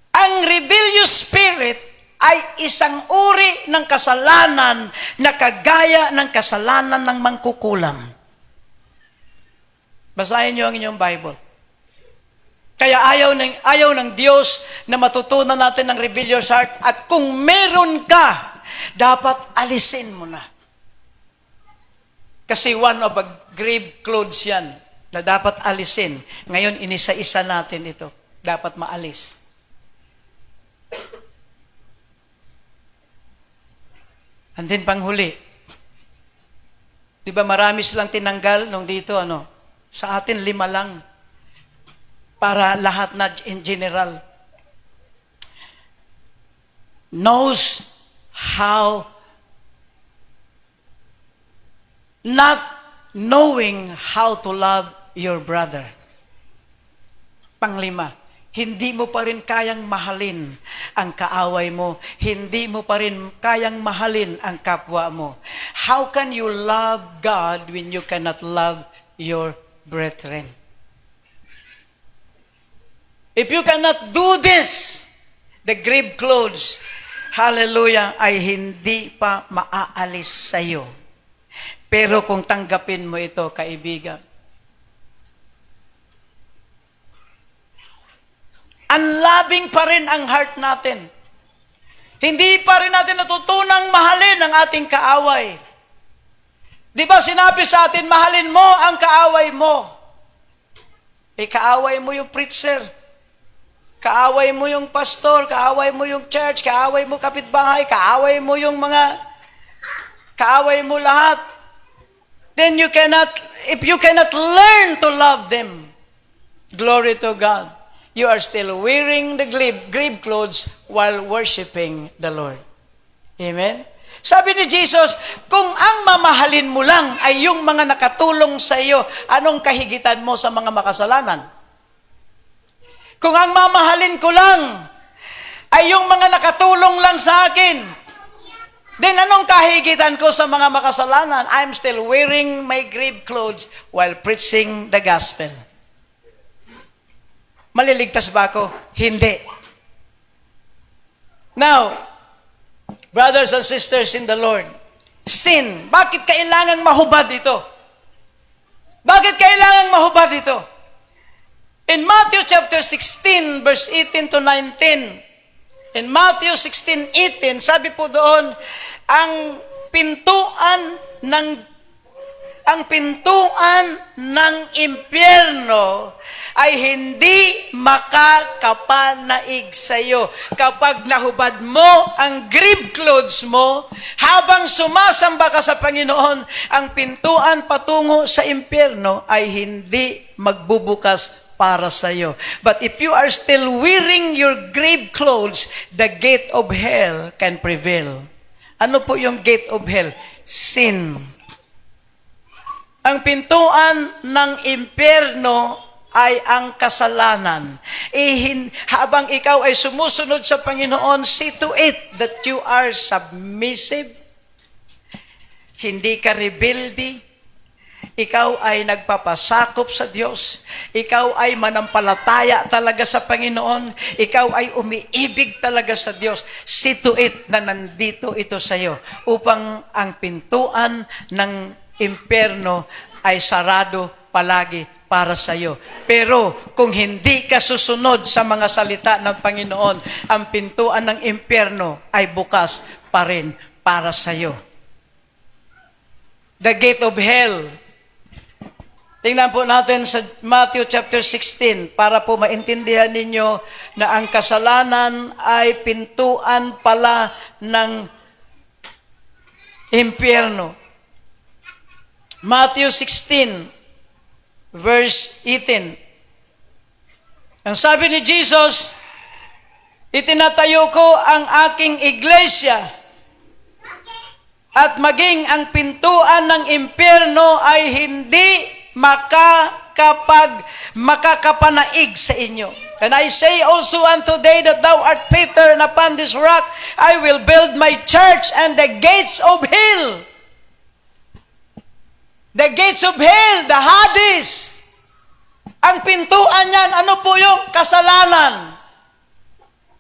ang rebellious spirit ay isang uri ng kasalanan na kagaya ng kasalanan ng mangkukulam. Basahin niyo ang inyong Bible. Kaya ayaw ng Diyos na matutunan natin ng rebellious heart, at kung meron ka, dapat alisin mo na. Kasi one of the grave clothes yan na dapat alisin. Ngayon, inisa-isa natin ito. Dapat maalis. And then panghuli. Di ba marami silang tinanggal nung dito, Sa atin, 5 lang. Para lahat na in general. Knows how, not knowing how to love your brother. 5, hindi mo pa rin kayang mahalin ang kaaway mo. Hindi mo pa rin kayang mahalin ang kapwa mo. How can you love God when you cannot love your brethren? If you cannot do this, the grave clothes, hallelujah, ay hindi pa maaalis sa iyo. Pero kung tanggapin mo ito, kaibigan, unloving pa rin ang heart natin. Hindi pa rin natin natutunang mahalin ang ating kaaway. Di ba sinabi sa atin, mahalin mo ang kaaway mo. Kaaway mo yung preacher. Kaaway mo yung pastor, kaaway mo yung church, kaaway mo kapitbahay, kaaway mo yung kaaway mo lahat. Then if you cannot learn to love them, glory to God, you are still wearing the grave clothes while worshiping the Lord. Amen? Sabi ni Jesus, kung ang mamahalin mo lang ay yung mga nakatulong sa iyo, anong kahigitan mo sa mga makasalanan? Kung ang mamahalin ko lang ay yung mga nakatulong lang sa akin, then anong kahigitan ko sa mga makasalanan? I'm still wearing my grave clothes while preaching the gospel. Maliligtas ba ako? Hindi. Now, brothers and sisters in the Lord, sin. Bakit kailangang mahubad ito? Bakit kailangang mahubad ito? In Matthew chapter 16, verse 18 to 19, in Matthew 16:18, sabi po doon, ang pintuan ng impyerno ay hindi makakapanaig sa iyo. Kapag nahubad mo ang grave clothes mo, habang sumasamba ka sa Panginoon, ang pintuan patungo sa impyerno ay hindi magbubukas para sa iyo. But if you are still wearing your grave clothes, the gate of hell can prevail. Ano po yung gate of hell? Sin. Ang pintuan ng impyerno ay ang kasalanan. Habang ikaw ay sumusunod sa Panginoon, see to it that you are submissive. Hindi ka rebelde. Ikaw ay nagpapasakop sa Diyos. Ikaw ay manampalataya talaga sa Panginoon. Ikaw ay umiibig talaga sa Diyos. See to it na nandito ito sa iyo upang ang pintuan ng impyerno ay sarado palagi para sa iyo. Pero kung hindi ka susunod sa mga salita ng Panginoon, ang pintuan ng impyerno ay bukas pa rin para sa iyo. The gate of hell. Tingnan po natin sa Matthew chapter 16 para po maintindihan ninyo na ang kasalanan ay pintuan pala ng impyerno. Matthew 16 verse 18. Ang sabi ni Jesus, itinatayo ko ang aking iglesia at maging ang pintuan ng impyerno ay hindi makakapanaig sa inyo. And I say also unto today that thou art Peter, and upon this rock I will build my church, and the gates of hell, the gates of hell, the Hades, ang pintuan niyan, ano po yung kasalanan?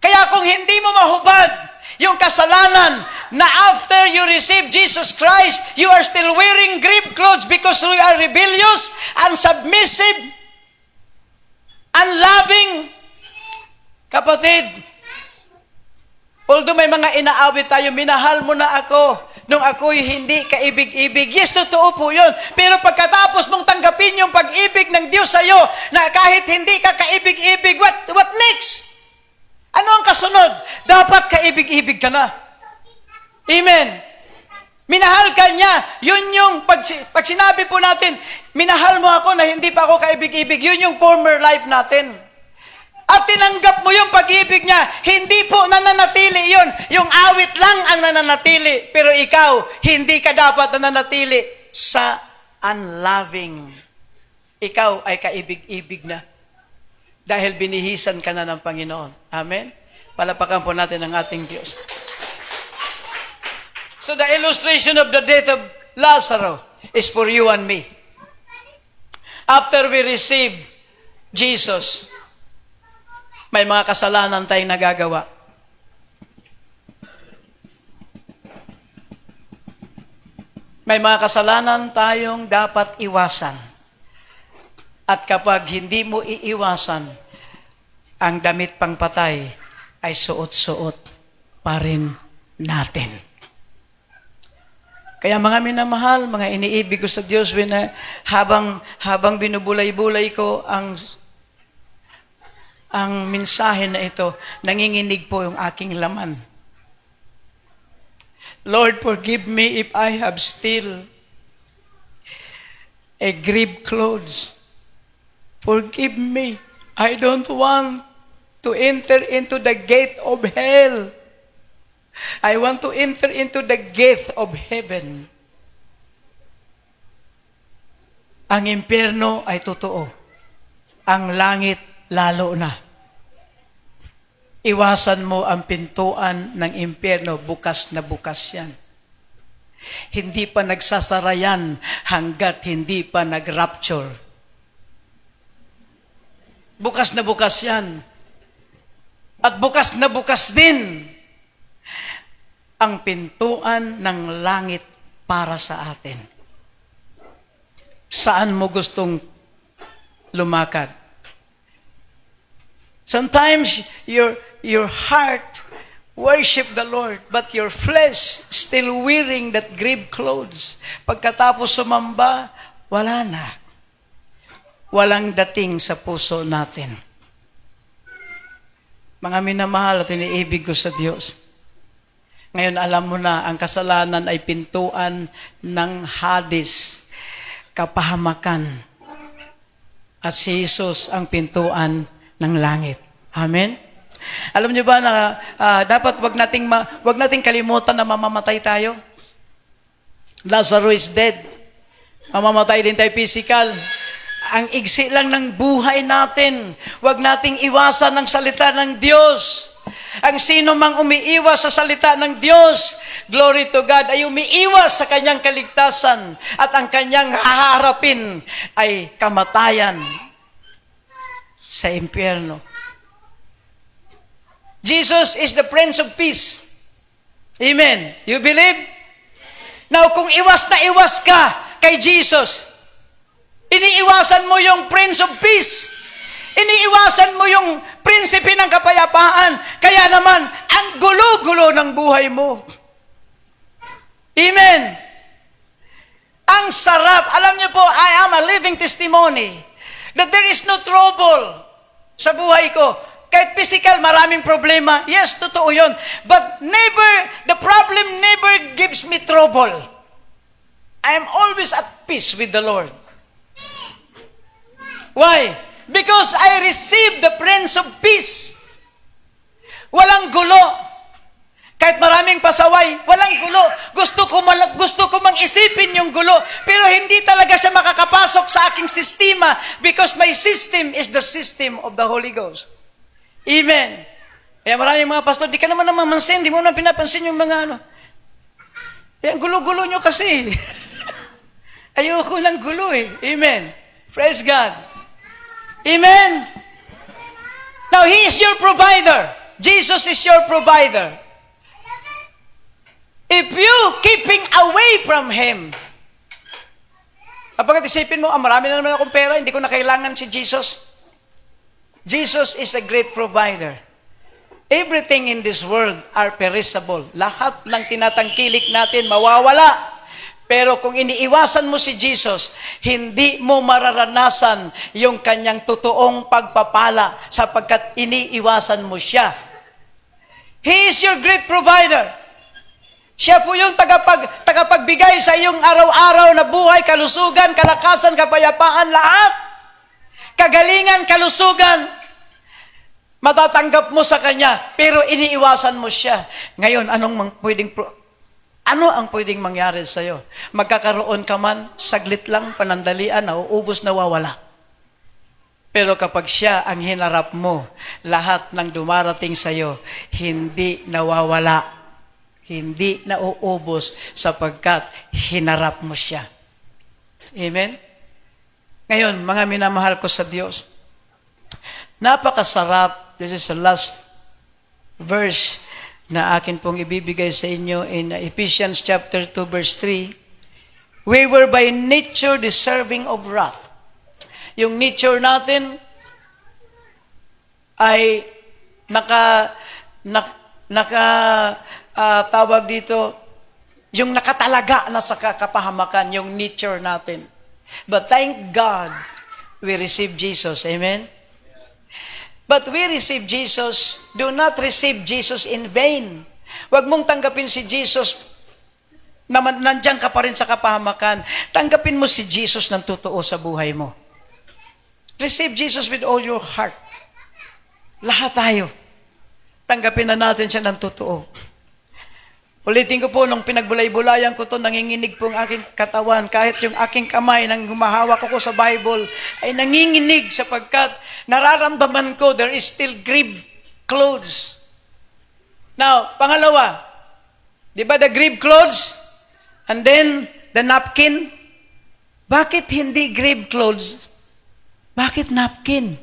Kaya kung hindi mo mahubad yung kasalanan na after you receive Jesus Christ, you are still wearing grave clothes because you are rebellious, unsubmissive, unloving, kapatid, although may mga inaawit tayo, minahal mo na ako nung ako'y hindi kaibig-ibig. Yes, totoo po yun. Pero pagkatapos mong tanggapin yung pag-ibig ng Diyos sa'yo, na kahit hindi ka kaibig-ibig, what next? Ano ang kasunod? Dapat kaibig-ibig ka na. Amen. Minahal ka niya. Yun yung, pag sinabi po natin, minahal mo ako na hindi pa ako kaibig-ibig, yun yung former life natin. At tinanggap mo yung pag-ibig niya, hindi po nananatili yun. Yung awit lang ang nananatili. Pero ikaw, hindi ka dapat nananatili sa unloving. Ikaw ay kaibig-ibig na. Dahil binihisan ka na ng Panginoon. Amen? Palapakan po natin ang ating Diyos. So the illustration of the death of Lazarus is for you and me. After we receive Jesus, may mga kasalanan tayong nagagawa. May mga kasalanan tayong dapat iwasan. At kapag hindi mo iiwasan, ang damit pang patay ay suot-suot pa rin natin. Kaya mga minamahal, mga iniibig ko sa Diyos, habang binubulay-bulay ko ang mensahe na ito, nanginginig po yung aking laman. Lord, forgive me if I have still a grave clothes. Forgive me. I don't want to enter into the gate of hell. I want to enter into the gate of heaven. Ang impyerno ay totoo. Ang langit lalo na. Iwasan mo ang pintuan ng impyerno, bukas na bukas yan. Hindi pa nagsasara yan hanggat hindi pa nag-rapture. Bukas na bukas yan. At bukas na bukas din ang pintuan ng langit para sa atin. Saan mo gustong lumakad? Sometimes your heart worship the Lord, but your flesh still wearing that grave clothes. Pagkatapos sumamba, wala na. Walang dating sa puso natin. Mga minamahal at iniibig ko sa Diyos. Ngayon alam mo na, ang kasalanan ay pintuan ng Hades, kapahamakan. At si Jesus ang pintuan ng langit. Amen? Alam niyo ba na dapat wag nating kalimutan na mamamatay tayo? Lazarus is dead. Mamamatay din tayo physical. Ang igsi lang ng buhay natin. Wag nating iwasan ang salita ng Diyos. Ang sino mang umiiwas sa salita ng Diyos, glory to God, ay umiiwas sa kanyang kaligtasan at ang kanyang haharapin ay kamatayan sa impyerno. Jesus is the Prince of Peace. Amen. You believe? Now, kung iwas na iwas ka kay Jesus, iniiwasan mo yung Prince of Peace. Iniiwasan mo yung prinsipe ng kapayapaan. Kaya naman, ang gulo-gulo ng buhay mo. Amen. Ang sarap. Alam niyo po, I am a living testimony that there is no trouble sa buhay ko. Kahit physical, maraming problema. Yes, totoo yun. But the problem never gives me trouble. I am always at peace with the Lord. Why? Because I received the Prince of Peace. Walang gulo. Kahit maraming pasaway, walang gulo. Gusto ko mang isipin yung gulo, pero hindi talaga siya makakapasok sa aking sistema because my system is the system of the Holy Ghost. Amen. Kaya maraming mga pastor, di ka naman namamansin, di mo naman pinapansin yung mga ano. Eh, ang gulo-gulo nyo kasi. Ayoko ng gulo eh. Amen. Praise God. Amen. Now, He is your provider. Jesus is your provider. If you keeping away from Him, kapag isipin mo, marami na naman akong pera, hindi ko na kailangan si Jesus. Jesus is a great provider. Everything in this world are perishable. Lahat ng tinatangkilik natin mawawala. Pero kung iniiwasan mo si Jesus, hindi mo mararanasan yung kanyang totoong pagpapala sapagkat iniiwasan mo siya. He is your great provider. Siya po yung tagapagbigay sa iyong araw-araw na buhay, kalusugan, kalakasan, kapayapaan, lahat. Kagalingan, kalusugan, matatanggap mo sa Kanya, pero iniiwasan mo siya. Ngayon, ano ang pwedeng mangyari sa iyo? Magkakaroon ka man, saglit lang, panandalian, nauubos, nawawala. Pero kapag siya ang hinarap mo, lahat ng dumarating sa iyo, hindi nawawala. Hindi nauubos sapagkat hinarap mo siya. Amen? Ngayon, mga minamahal ko sa Diyos, napakasarap. This is the last verse na akin pong ibibigay sa inyo in Ephesians chapter 2 verse 3. We were by nature deserving of wrath. Yung nature natin ay tawag dito, yung nakatalaga na sa kapahamakan, yung nature natin. But thank God, we receive Jesus. Amen? But we receive Jesus, do not receive Jesus in vain. Huwag mong tanggapin si Jesus na nandiyan ka pa rin sa kapahamakan. Tanggapin mo si Jesus ng totoo sa buhay mo. Receive Jesus with all your heart. Lahat tayo. Tanggapin na natin siya ng totoo. Ulitin ko po, nung pinagbulay-bulayan ko to, nanginginig po ang aking katawan. Kahit yung aking kamay nang humahawak ko sa Bible, ay nanginginig sapagkat nararamdaman ko there is still grave clothes. Now, pangalawa, di ba the grave clothes? And then, the napkin? Bakit hindi grave clothes? Bakit napkin?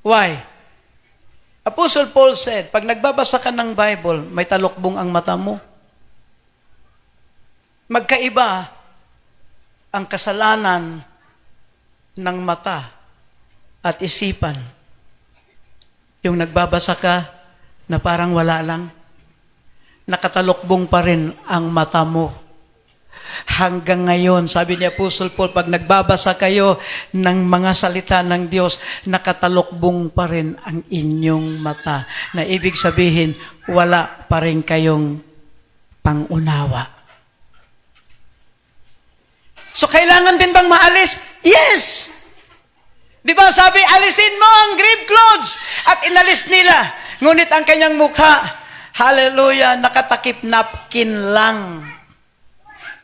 Why? Apostle Paul said, pag nagbabasa ka ng Bible, may talukbong ang mata mo. Magkaiba ang kasalanan ng mata at isipan. Yung nagbabasa ka na parang wala lang, nakatalukbong pa rin ang mata mo. Hanggang ngayon, sabi ni Apostle Paul, pag nagbabasa kayo ng mga salita ng Diyos, nakatalukbong pa rin ang inyong mata. Na ibig sabihin, wala pa rin kayong pangunawa. So, kailangan din bang maalis? Yes! Di ba sabi, alisin mo ang grave clothes at inalis nila. Ngunit ang kanyang mukha, hallelujah, nakatakip napkin lang.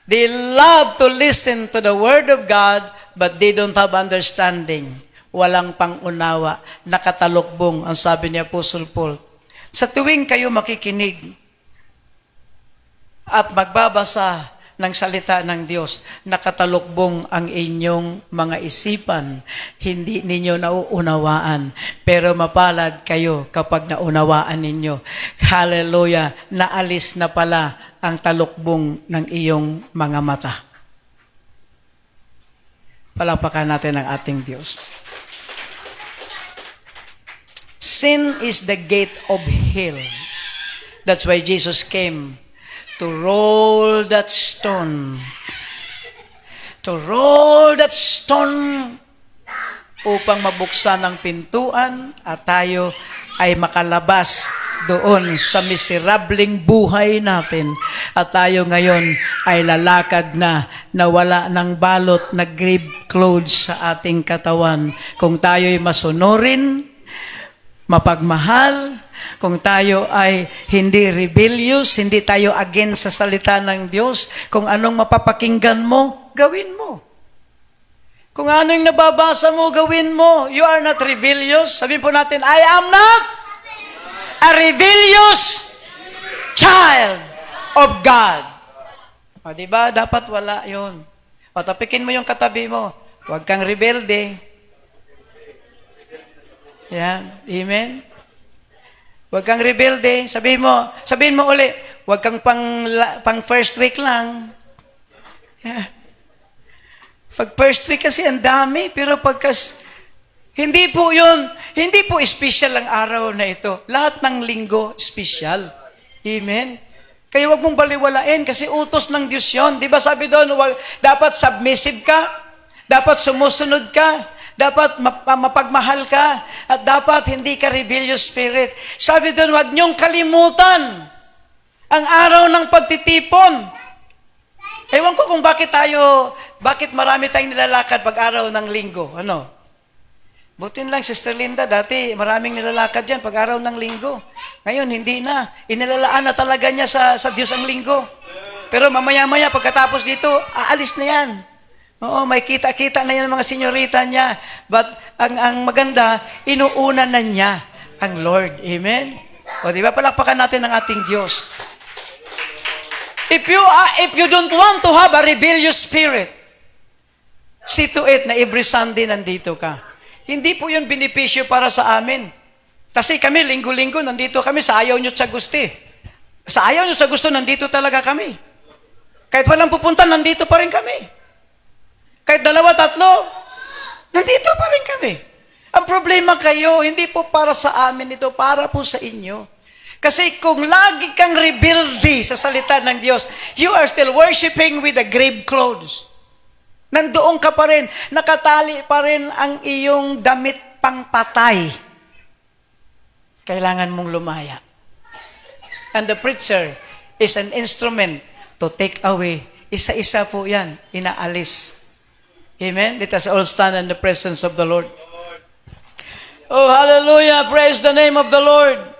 They love to listen to the Word of God, but they don't have understanding. Walang pangunawa, nakatalukbong, ang sabi ni Apostle Paul. Sa tuwing kayo makikinig at magbabasa ng salita ng Diyos, nakatalukbong ang inyong mga isipan. Hindi ninyo nauunawaan, pero mapalad kayo kapag naunawaan ninyo. Hallelujah! Naalis na pala ang talukbong ng iyong mga mata. Palakpakan natin ang ating Diyos. Sin is the gate of hell. That's why Jesus came to roll that stone. To roll that stone upang mabuksan ang pintuan at tayo ay makalabas doon sa miserableng buhay natin. At tayo ngayon ay lalakad na wala ng balot na grave clothes sa ating katawan. Kung tayo'y masunurin, mapagmahal, kung tayo ay hindi rebellious, hindi tayo against sa salita ng Diyos, kung anong mapapakinggan mo, gawin mo. Kung anong nababasa mo, gawin mo. You are not rebellious. Sabihin po natin, I am not a rebellious child of God. O, diba? Dapat wala yun. O, tapikin mo yung katabi mo. Huwag kang rebelde. Yan. Amen? Huwag kang rebelde. Sabihin mo uli, huwag kang pang first week lang. Yeah. Pag first week kasi ang dami, pero hindi po yun. Hindi po special ang araw na ito. Lahat ng linggo, special. Amen? Kaya wag mong baliwalain kasi utos ng Diyos yun. Di ba sabi doon, dapat submissive ka, dapat sumusunod ka, dapat mapagmahal ka, at dapat hindi ka rebellious spirit. Sabi doon, wag niyong kalimutan ang araw ng pagtitipon. Ewan ko kung bakit marami tayong nilalakad pag araw ng linggo. Ano? Butin lang, Sister Linda, dati maraming nilalakad dyan pag araw ng linggo. Ngayon, hindi na. Inilalaan na talaga niya sa Diyos ang linggo. Pero mamaya-maya, pagkatapos dito, aalis na yan. Oo, may kita-kita na yan mga senyorita niya. But ang maganda, inuuna na niya ang Lord. Amen? O, di ba? Palakpakan natin ang ating Diyos. If you don't want to have a rebellious spirit, see to it na every Sunday nandito ka. Hindi po yun benepisyo para sa amin. Kasi kami, linggo-linggo, nandito kami sa ayaw nyo sa gusto. Sa ayaw nyo sa gusto, nandito talaga kami. Kahit walang pupunta, nandito pa rin kami. Kahit 2, 3, nandito pa rin kami. Ang problema kayo, hindi po para sa amin ito, para po sa inyo. Kasi kung lagi kang rebelde sa salita ng Diyos, you are still worshiping with the grave clothes. Nandoon ka pa rin, nakatali pa rin ang iyong damit pangpatay. Kailangan mong lumaya. And the preacher is an instrument to take away. Isa-isa po yan, inaalis. Amen? Let us all stand in the presence of the Lord. Oh, hallelujah. Praise the name of the Lord.